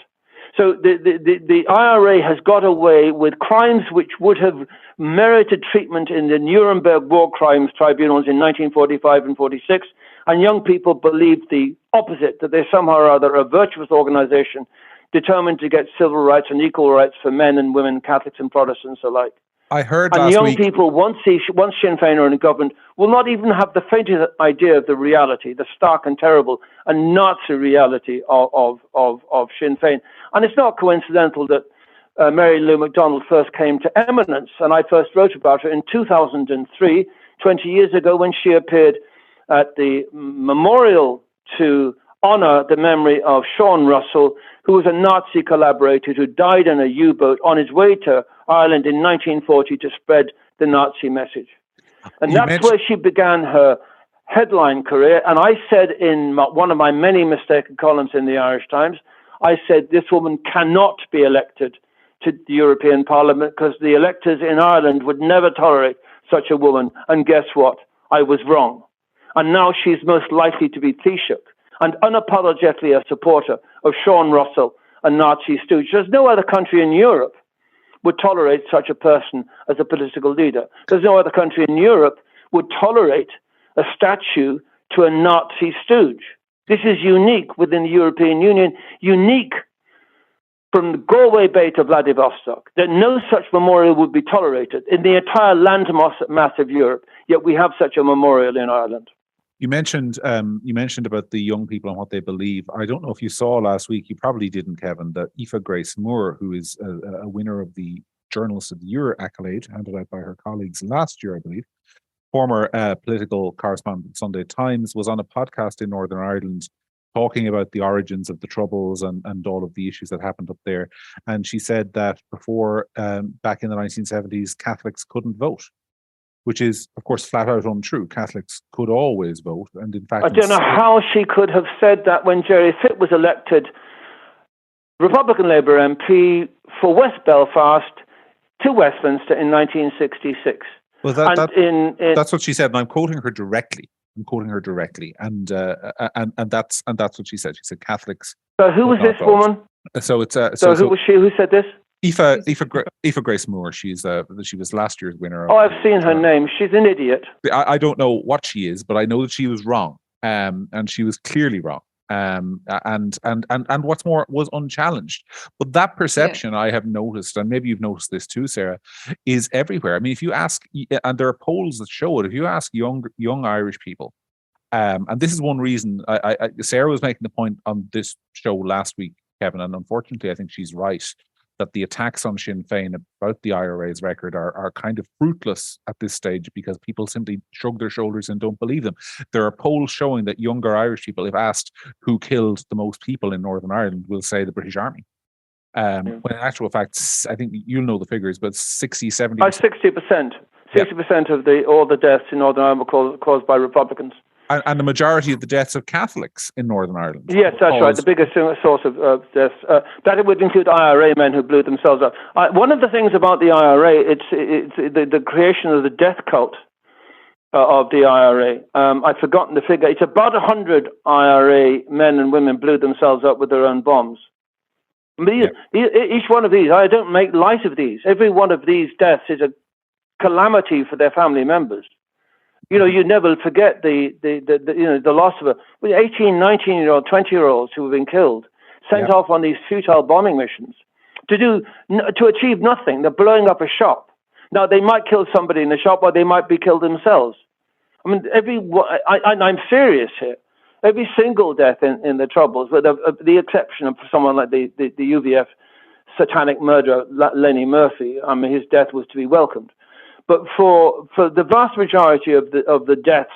So the IRA has got away with crimes which would have merited treatment in the Nuremberg War Crimes Tribunals in 1945 and 46, and young people believed the opposite, that they're somehow or other a virtuous organization determined to get civil rights and equal rights for men and women, Catholics and Protestants alike. I heard and last young week... people, once Sinn Fein are in government, will not even have the faintest idea of the reality, the stark and terrible and Nazi reality of Sinn Fein. And it's not coincidental that Mary Lou MacDonald first came to eminence, and I first wrote about her in 2003, 20 years ago, when she appeared at the memorial to honor the memory of Sean Russell, who was a Nazi collaborator who died in a U-boat on his way to Ireland in 1940 to spread the Nazi message. And that's where she began her headline career. And I said in one of my many mistaken columns in the Irish Times, I said this woman cannot be elected to the European Parliament because the electors in Ireland would never tolerate such a woman. And guess what? I was wrong. And now she's most likely to be Taoiseach and unapologetically a supporter of Sean Russell, a Nazi stooge. There's no other country in Europe would tolerate such a person as a political leader. There's no other country in Europe would tolerate a statue to a Nazi stooge. This is unique within the European Union, unique from the Galway Bay to Vladivostok, that no such memorial would be tolerated in the entire landmass of Europe, yet we have such a memorial in Ireland. You mentioned about the young people and what they believe. I don't know if you saw last week, you probably didn't, Kevin, that Aoife Grace Moore, who is a winner of the Journalist of the Year accolade, handed out by her colleagues last year, I believe, former political correspondent at Sunday Times, was on a podcast in Northern Ireland talking about the origins of the Troubles and all of the issues that happened up there. And she said that before, back in the 1970s, Catholics couldn't vote, which is, of course, flat out untrue. Catholics could always vote. And in fact, I don't know how she could have said that when Gerry Fitt was elected Republican Labour MP for West Belfast to Westminster in 1966. Well, that's what she said, and I'm quoting her directly. I'm quoting her directly, and that's what she said. She said Catholics. So who was this woman? So it's so who was she? Who said this? Aoife Grace Moore. She was last year's winner. I've seen her name. She's an idiot. I don't know what she is, but I know that she was wrong. And she was clearly wrong. And what's more, was unchallenged. But that perception I have noticed, and maybe you've noticed this too, Sarah, is everywhere. I mean, if you ask, and there are polls that show it, if you ask young Irish people, and this is one reason Sarah was making the point on this show last week, Kevin, and unfortunately, I think she's right, that the attacks on Sinn Fein about the IRA's record are kind of fruitless at this stage because people simply shrug their shoulders and don't believe them. There are polls showing that younger Irish people, if asked who killed the most people in Northern Ireland, will say the British Army. When in actual fact, I think you'll know the figures, but 60%. 60% of all the deaths in Northern Ireland were caused by Republicans. And the majority of the deaths of Catholics in Northern Ireland. Yes, that's right. The biggest source of deaths. That would include IRA men who blew themselves up. One of the things about the IRA, it's the creation of the death cult of the IRA. I've forgotten the figure. It's about 100 IRA men and women blew themselves up with their own bombs. Each one of these, I don't make light of these. Every one of these deaths is a calamity for their family members. You never forget the loss of 18, 19-year-old, 20-year-olds who have been killed, sent off on these futile bombing missions to achieve nothing. They're blowing up a shop. Now, they might kill somebody in the shop, or they might be killed themselves. I mean, I'm serious here. Every single death in the Troubles, with the exception of someone like the UVF satanic murderer, Lenny Murphy, his death was to be welcomed. But for the vast majority of the deaths,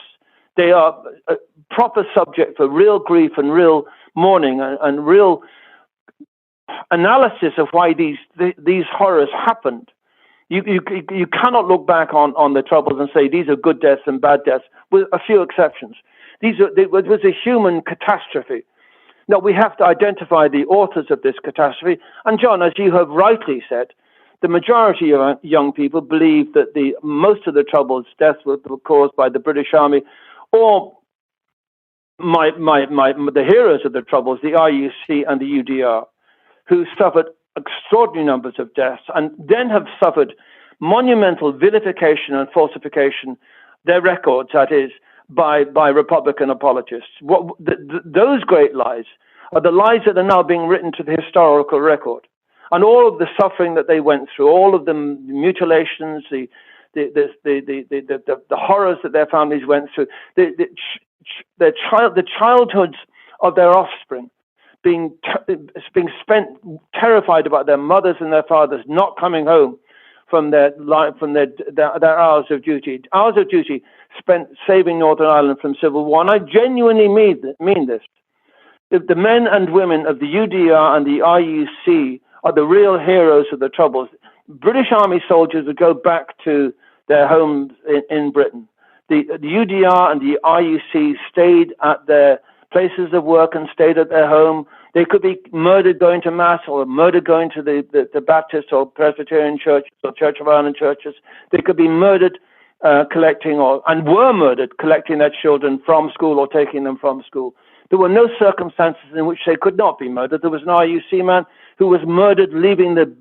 they are a proper subject for real grief and real mourning and real analysis of why these horrors happened. You cannot look back on the Troubles and say these are good deaths and bad deaths, with a few exceptions. It was a human catastrophe. Now, we have to identify the authors of this catastrophe. And John, as you have rightly said, the majority of young people believe that most of the Troubles deaths were caused by the British Army, or the heroes of the Troubles, the RUC and the UDR, who suffered extraordinary numbers of deaths and then have suffered monumental vilification and falsification, their records, that is, by Republican apologists. Those great lies are the lies that are now being written to the historical record. And all of the suffering that they went through, all of the mutilations, the horrors that their families went through, the childhoods of their offspring being spent terrified about their mothers and their fathers not coming home from their hours of duty. Hours of duty spent saving Northern Ireland from civil war. And I genuinely mean this. The men and women of the UDR and the RUC are the real heroes of the Troubles. British Army soldiers would go back to their homes in Britain. The UDR and the RUC stayed at their places of work and stayed at their home. They could be murdered going to Mass, or murdered going to the Baptist or Presbyterian churches or Church of Ireland churches. They could be murdered and were murdered collecting their children from school or taking them from school. There were no circumstances in which they could not be murdered. There was an RUC man who was murdered leaving the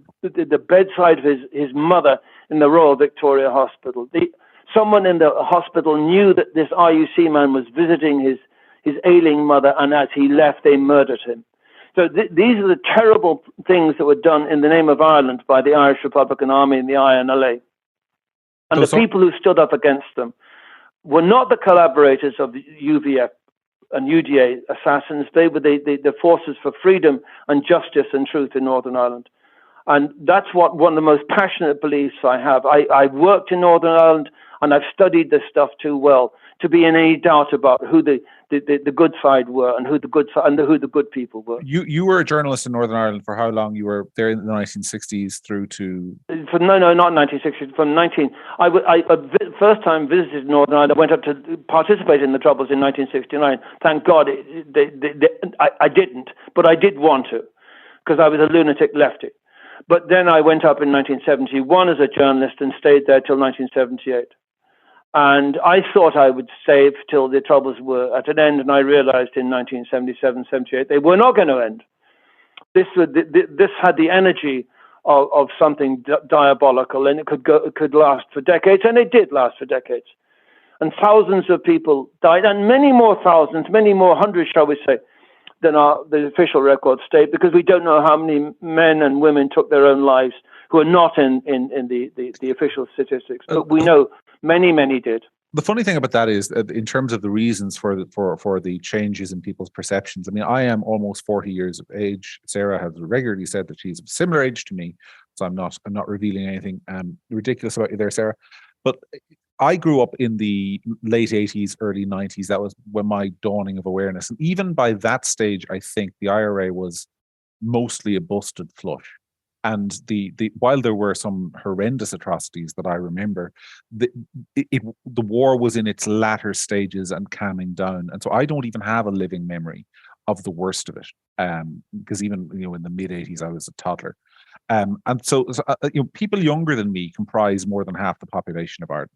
bedside of his mother in the Royal Victoria Hospital. Someone in the hospital knew that this RUC man was visiting his ailing mother, and as he left, they murdered him. So these are the terrible things that were done in the name of Ireland by the Irish Republican Army and the INLA. And the people who stood up against them were not the collaborators of the UVF and UDA assassins. They were the forces for freedom and justice and truth in Northern Ireland. And that's one of the most passionate beliefs I have. I worked in Northern Ireland, and I've studied this stuff too well to be in any doubt about who the good side were and who the good people were. You were a journalist in Northern Ireland for how long? You were there in the 1960s through to... No, not 1960s. I first time visited Northern Ireland. I went up to participate in the Troubles in 1969. Thank God I didn't, but I did want to, because I was a lunatic lefty. But then I went up in 1971 as a journalist and stayed there till 1978. And I thought I would save till the Troubles were at an end, and I realized in 1977, 78, they were not going to end. This had the energy of something diabolical, and it could last for decades, and it did last for decades. And thousands of people died, and many more thousands, many more hundreds, shall we say, than the official records state, because we don't know how many men and women took their own lives who are not in the official statistics. But we know many did. The funny thing about that is, in terms of the reasons for the changes in people's perceptions. I mean, I am almost 40 years of age. Sarah has regularly said that she's of similar age to me, so I'm not revealing anything ridiculous about you there, Sarah. But I grew up in the late 80s, early 90s. That was when my dawning of awareness. And even by that stage, I think the IRA was mostly a busted flush. And while there were some horrendous atrocities that I remember, the war was in its latter stages and calming down. And so I don't even have a living memory of the worst of it. Because even in the mid 80s, I was a toddler. And so people younger than me comprise more than half the population of Ireland.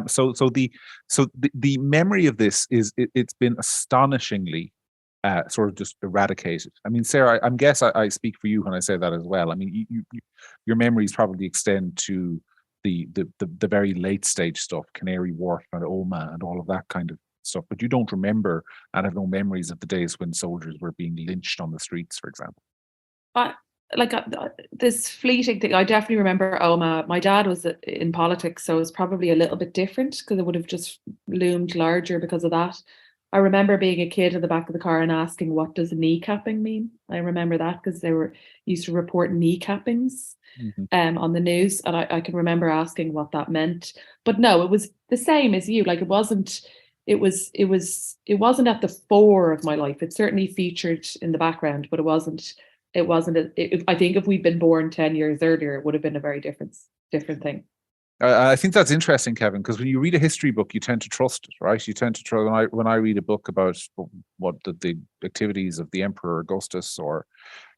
So the memory of this it's been astonishingly sort of just eradicated. I mean, Sarah, I guess I speak for you when I say that as well. I mean, your memories probably extend to the very late stage stuff, Canary Wharf and Oma and all of that kind of stuff, but you don't remember and have no memories of the days when soldiers were being lynched on the streets, for example. This fleeting thing, I definitely remember Oma. My dad was in politics, so it was probably a little bit different because it would have just loomed larger because of that. I remember being a kid in the back of the car and asking, what does kneecapping mean? I remember that because they used to report kneecappings on the news, and I can remember asking what that meant. But no, it was the same as you. Like it wasn't at the fore of my life. It certainly featured in the background, but it wasn't. I think if we'd been born 10 years earlier, it would have been a very different thing. I think that's interesting, Kevin, because when you read a history book, you tend to trust it, right? You tend to trust. When I read a book about what the activities of the Emperor Augustus or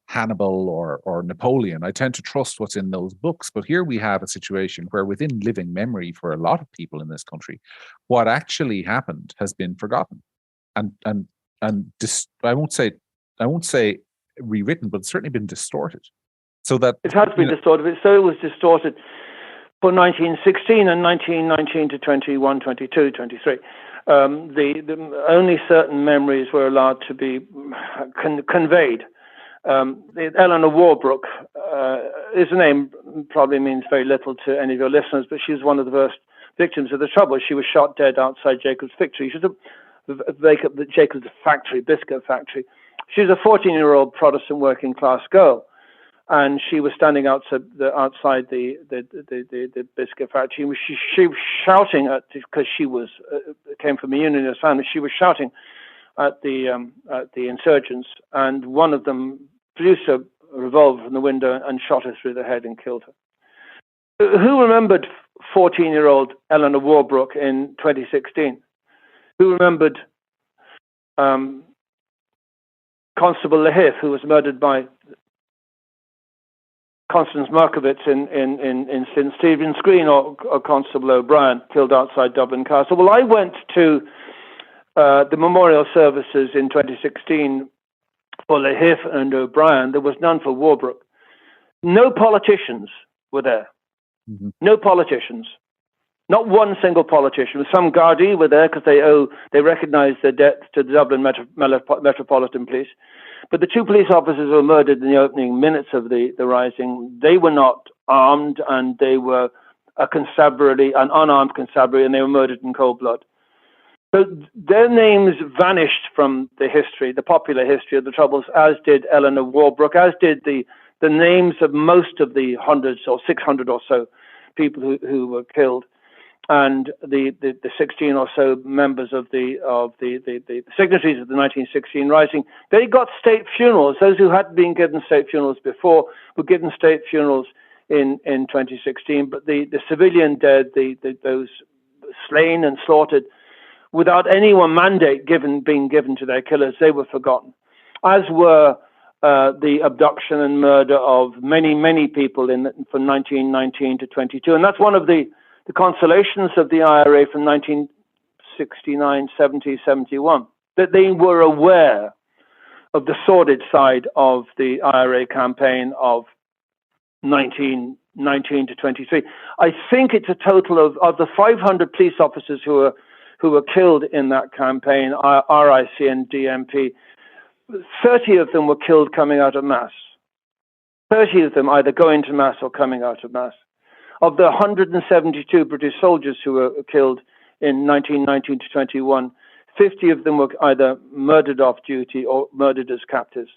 Hannibal or Napoleon, I tend to trust what's in those books. But here we have a situation where, within living memory for a lot of people in this country, what actually happened has been forgotten, and I won't say rewritten, but it's certainly been distorted. So that it has been distorted. So it was distorted for 1916 and 1919 to 21, 22, 23. The only certain memories were allowed to be conveyed. Eleanor Warbrook is a name probably means very little to any of your listeners, but she was one of the first victims of the Troubles. She was shot dead outside Jacob's factory. She was Jacob's factory, biscuit factory. She was a 14-year-old Protestant working class girl, and she was standing outside the biscuit factory. She was shouting because she was came from a unionist family. She was shouting at the insurgents, and one of them produced a revolver from the window and shot her through the head and killed her. Who remembered 14-year-old Eleanor Warbrook in 2016? Who remembered Constable Lahith, who was murdered by Constance Markovitz in St. Stephen's Green, or Constable O'Brien, killed outside Dublin Castle? Well, I went to the memorial services in 2016 for Lahith and O'Brien. There was none for Warbrook. No politicians were there. Mm-hmm. No politicians. Not one single politician. Some Gardaí were there because they recognised their debts to the Dublin Metropolitan Police. But the two police officers were murdered in the opening minutes of the rising. They were not armed, and they were an unarmed constabulary, and they were murdered in cold blood. So their names vanished from the history, the popular history of the Troubles, as did Eleanor Warbrook, as did the names of most of the hundreds or 600 or so people who were killed, and the 16 or so members of the signatories of the 1916 Rising. They got state funerals. Those who had been given state funerals before were given state funerals in 2016. But the civilian dead, those slain and slaughtered, without any mandate being given to their killers, they were forgotten. As were the abduction and murder of many people from 1919 to 22. And that's one of the the consolations of the IRA from 1969, 70, 71, that they were aware of the sordid side of the IRA campaign of 1919 to 23. I think it's a total of the 500 police officers who were killed in that campaign, RIC and DMP, 30 of them were killed coming out of Mass. 30 of them either going to Mass or coming out of Mass. Of the 172 British soldiers who were killed in 1919 to 21, 50 of them were either murdered off duty or murdered as captives.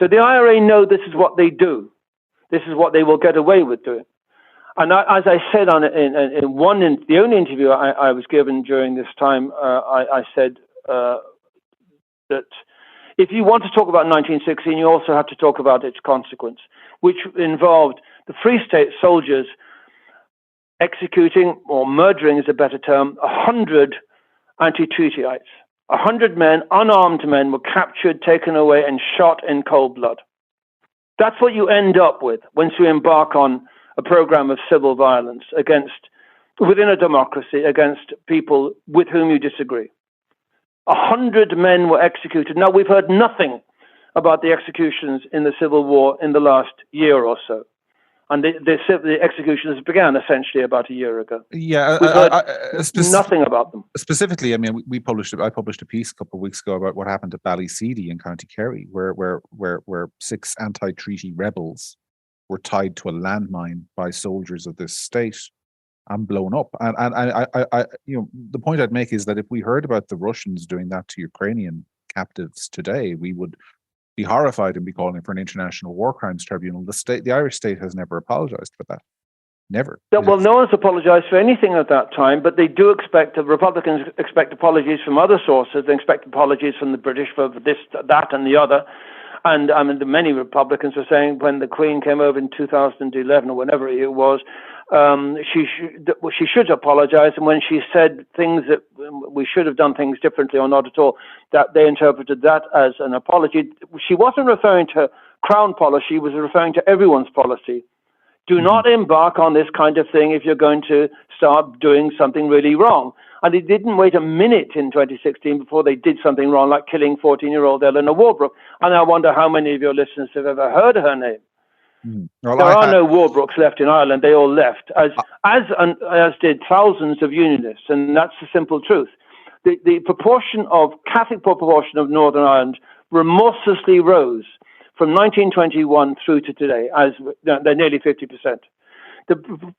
So the IRA know this is what they do. This is what they will get away with doing. And as I said the only interview I was given during this time, I said that if you want to talk about 1916, you also have to talk about its consequence, which involved the Free State soldiers executing, or murdering is a better term, 100 anti-treatyites. 100 men, unarmed men, were captured, taken away, and shot in cold blood. That's what you end up with once you embark on a program of civil violence within a democracy, against people with whom you disagree. 100 men were executed. Now, we've heard nothing about the executions in the Civil War in the last year or so. And the executions began essentially about a year ago. Yeah, we've heard nothing about them. Specifically, I mean, I published a piece a couple of weeks ago about what happened at Ballyseedy in County Kerry, where 6 anti-treaty rebels were tied to a landmine by soldiers of this state and blown up. And I the point I'd make is that if we heard about the Russians doing that to Ukrainian captives today, we would be horrified and be calling for an international war crimes tribunal. The Irish state has never apologized for that. Never. Well, no one's apologized for anything at that time, but they do expect, the Republicans expect apologies from other sources. They expect apologies from the British for this, that, and the other. And I mean, many Republicans were saying when the Queen came over in 2011 or whenever it was, she should apologize. And when she said things that we should have done things differently or not at all, that they interpreted that as an apology. She wasn't referring to Crown policy. She was referring to everyone's policy. Do not embark on this kind of thing if you're going to start doing something really wrong. And they didn't wait a minute in 2016 before they did something wrong, like killing 14-year-old Eleanor Warbrook. And I wonder how many of your listeners have ever heard her name. Well, there are no Warbrooks left in Ireland. They all left, as did thousands of Unionists. And that's the simple truth. The Catholic proportion of Northern Ireland remorselessly rose from 1921 through to today, as they're nearly 50%. The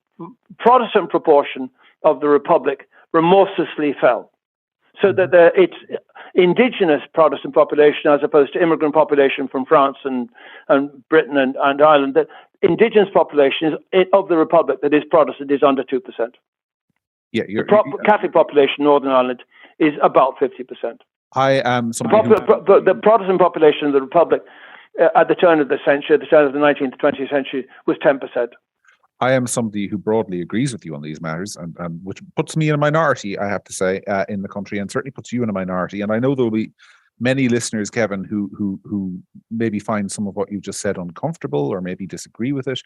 Protestant proportion of the Republic remorselessly fell. So that it's indigenous Protestant population as opposed to immigrant population from France and Britain and Ireland. The indigenous population of the Republic that is Protestant is under 2%. Yeah, the Catholic population in Northern Ireland is about 50%. I am the Protestant population of the Republic at the turn of the century, at the turn of the 19th to 20th century, was 10%. I am somebody who broadly agrees with you on these matters, and which puts me in a minority, I have to say, in the country, and certainly puts you in a minority. And I know there will be many listeners, Kevin, who maybe find some of what you just said uncomfortable or maybe disagree with it.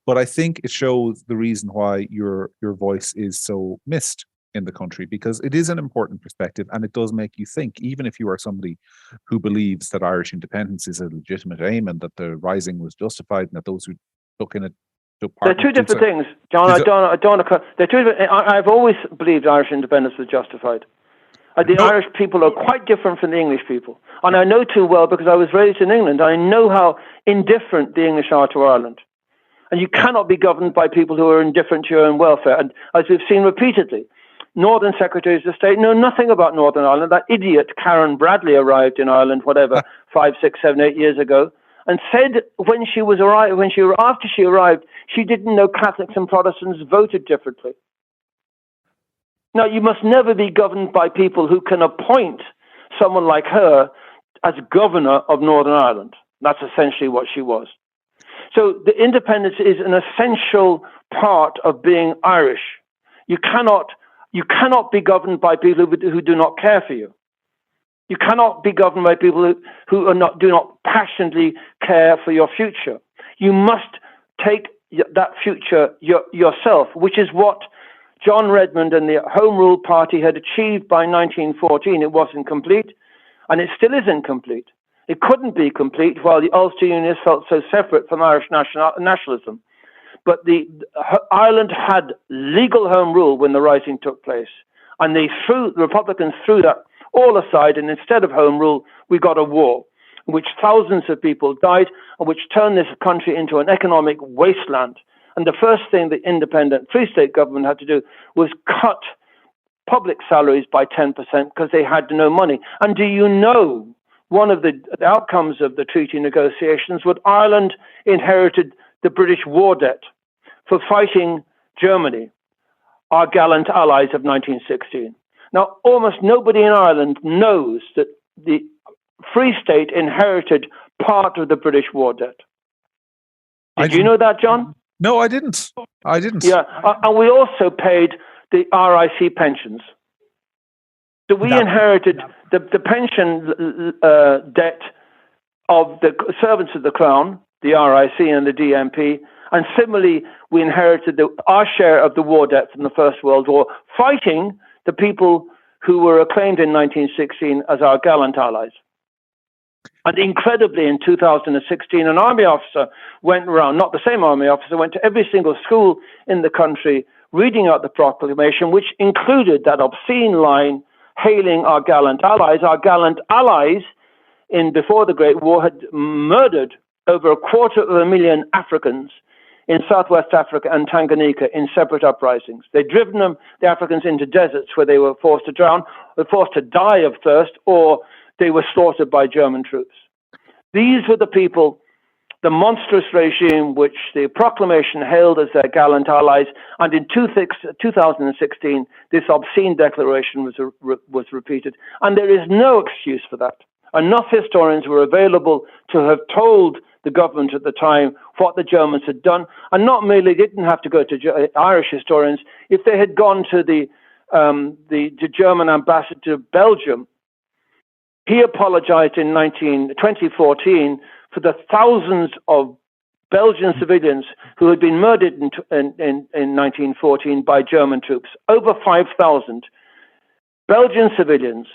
But I think it shows the reason why your voice is so missed in the country, because it is an important perspective and it does make you think, even if you are somebody who believes that Irish independence is a legitimate aim and that the rising was justified and that those who took in it. They're two different things, John. I've always believed Irish independence was justified. The Irish people are quite different from the English people. And I know too well because I was raised in England. I know how indifferent the English are to Ireland. And you cannot be governed by people who are indifferent to your own welfare. And as we've seen repeatedly, Northern Secretaries of State know nothing about Northern Ireland. That idiot Karen Bradley arrived in Ireland, 5, 6, 7, 8 years ago, and said after she arrived, she didn't know Catholics and Protestants voted differently. Now, you must never be governed by people who can appoint someone like her as governor of Northern Ireland. That's essentially what she was. So the independence is an essential part of being Irish. You cannot be governed by people who do not care for you. You cannot be governed by people who do not passionately care for your future. You must take that future yourself, which is what John Redmond and the Home Rule Party had achieved by 1914. It wasn't complete, and it still isn't complete. It couldn't be complete while the Ulster Unionists felt so separate from Irish nationalism. But Ireland had legal Home Rule when the Rising took place, and the Republicans threw that all aside, and instead of Home Rule, we got a war in which thousands of people died, and which turned this country into an economic wasteland. And the first thing the independent Free State government had to do was cut public salaries by 10% because they had no money. And do you know, one of the outcomes of the treaty negotiations was Ireland inherited the British war debt for fighting Germany, our gallant allies of 1916. Now, almost nobody in Ireland knows that the Free State inherited part of the British war debt. Did you know that, John? No, I didn't. Yeah, and we also paid the RIC pensions. So we inherited the pension debt of the servants of the Crown, the RIC and the DMP, and similarly, we inherited our share of the war debt from the First World War, fighting the people who were acclaimed in 1916 as our gallant allies. And incredibly, in 2016, an army officer went around, not the same army officer, went to every single school in the country reading out the proclamation, which included that obscene line hailing our gallant allies. Our gallant allies, before the Great War, had murdered over 250,000 Africans in Southwest Africa and Tanganyika in separate uprisings. They'd driven the Africans into deserts where they were forced to drown, or forced to die of thirst, or they were slaughtered by German troops. These were the people, the monstrous regime which the proclamation hailed as their gallant allies, and in 2016, this obscene declaration was repeated. And there is no excuse for that. Enough historians were available to have told the government at the time what the Germans had done, and not merely didn't have to go to Irish historians. If they had gone to the German ambassador to Belgium, he apologized in 2014 for the thousands of Belgian civilians who had been murdered in 1914 by German troops. Over 5,000 Belgian civilians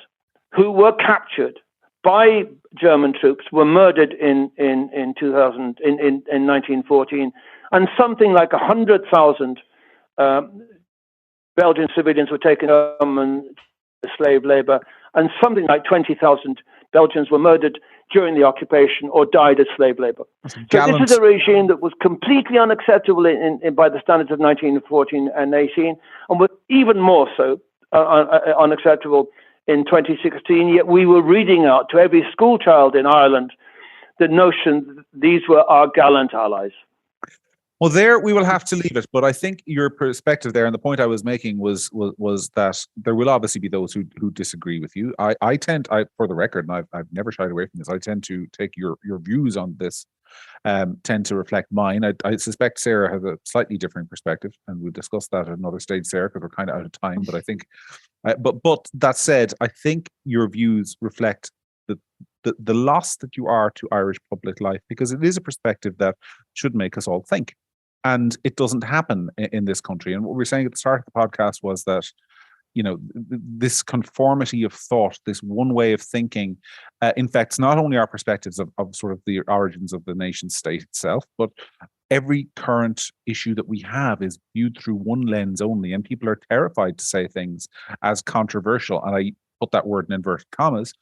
who were captured by German troops were murdered in 1914, and something like 100,000 Belgian civilians were taken home and slave labor, and something like 20,000 Belgians were murdered during the occupation or died as slave labor. So this is a regime that was completely unacceptable by the standards of 1914 and 18, and was even more so unacceptable in 2016, yet we were reading out to every school child in Ireland the notion that these were our gallant allies. Well, there we will have to leave it. But I think your perspective there, and the point I was making was that there will obviously be those who disagree with you. I tend, for the record, and I've never shied away from this, I tend to take your views on this, tend to reflect mine. I suspect Sarah has a slightly different perspective, and we'll discuss that at another stage, Sarah, because we're kind of out of time. But I think, but that said, I think your views reflect the loss that you are to Irish public life, because it is a perspective that should make us all think. And it doesn't happen in this country. And what we were saying at the start of the podcast was that, you know, this conformity of thought, this one way of thinking, infects not only our perspectives of sort of the origins of the nation state itself, but every current issue that we have is viewed through one lens only. And people are terrified to say things as controversial. And I put that word in inverted commas,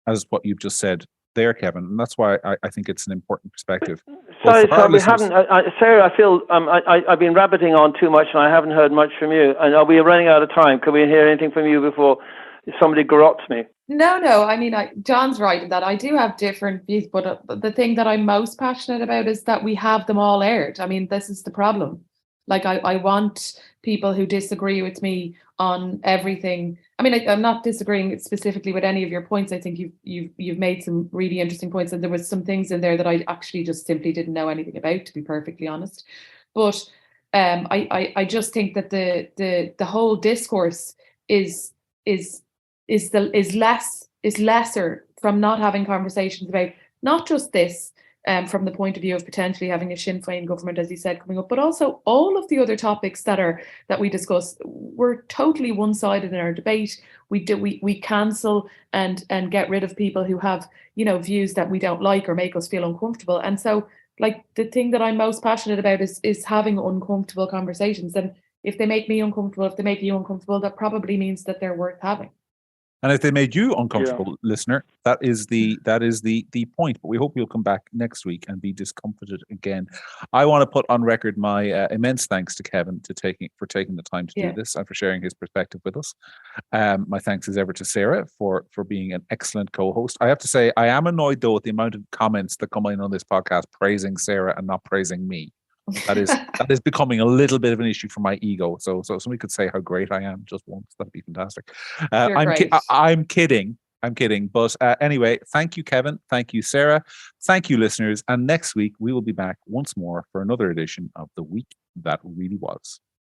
as what you've just said there, Kevin, and that's why I think it's an important perspective. Sorry, we haven't. Sarah, I feel I've been rabbiting on too much, and I haven't heard much from you. And are we running out of time? Can we hear anything from you before somebody garrots me? No. I mean, John's right in that I do have different views, but the thing that I'm most passionate about is that we have them all aired. I mean, this is the problem. Like, I want people who disagree with me on everything. I mean, I'm not disagreeing specifically with any of your points. I think you've made some really interesting points, and there was some things in there that I actually just simply didn't know anything about, to be perfectly honest. But I just think that the whole discourse is lesser from not having conversations about not just this, from the point of view of potentially having a Sinn Fein government, as you said, coming up, but also all of the other topics that we discuss. We're totally one-sided in our debate. We cancel and get rid of people who have, views that we don't like or make us feel uncomfortable. And so, like, the thing that I'm most passionate about is having uncomfortable conversations. And if they make me uncomfortable, if they make you uncomfortable, that probably means that they're worth having. And if they made you uncomfortable, listener, that is the point. But we hope you'll come back next week and be discomforted again. I want to put on record my immense thanks to Kevin for taking the time to do this and for sharing his perspective with us. My thanks is ever to Sarah for being an excellent co-host. I have to say, I am annoyed though at the amount of comments that come in on this podcast praising Sarah and not praising me. That is becoming a little bit of an issue for my ego. So somebody could say how great I am just once. That'd be fantastic. I'm kidding. But anyway, thank you, Kevin. Thank you, Sarah. Thank you, listeners. And next week we will be back once more for another edition of The Week That Really Was.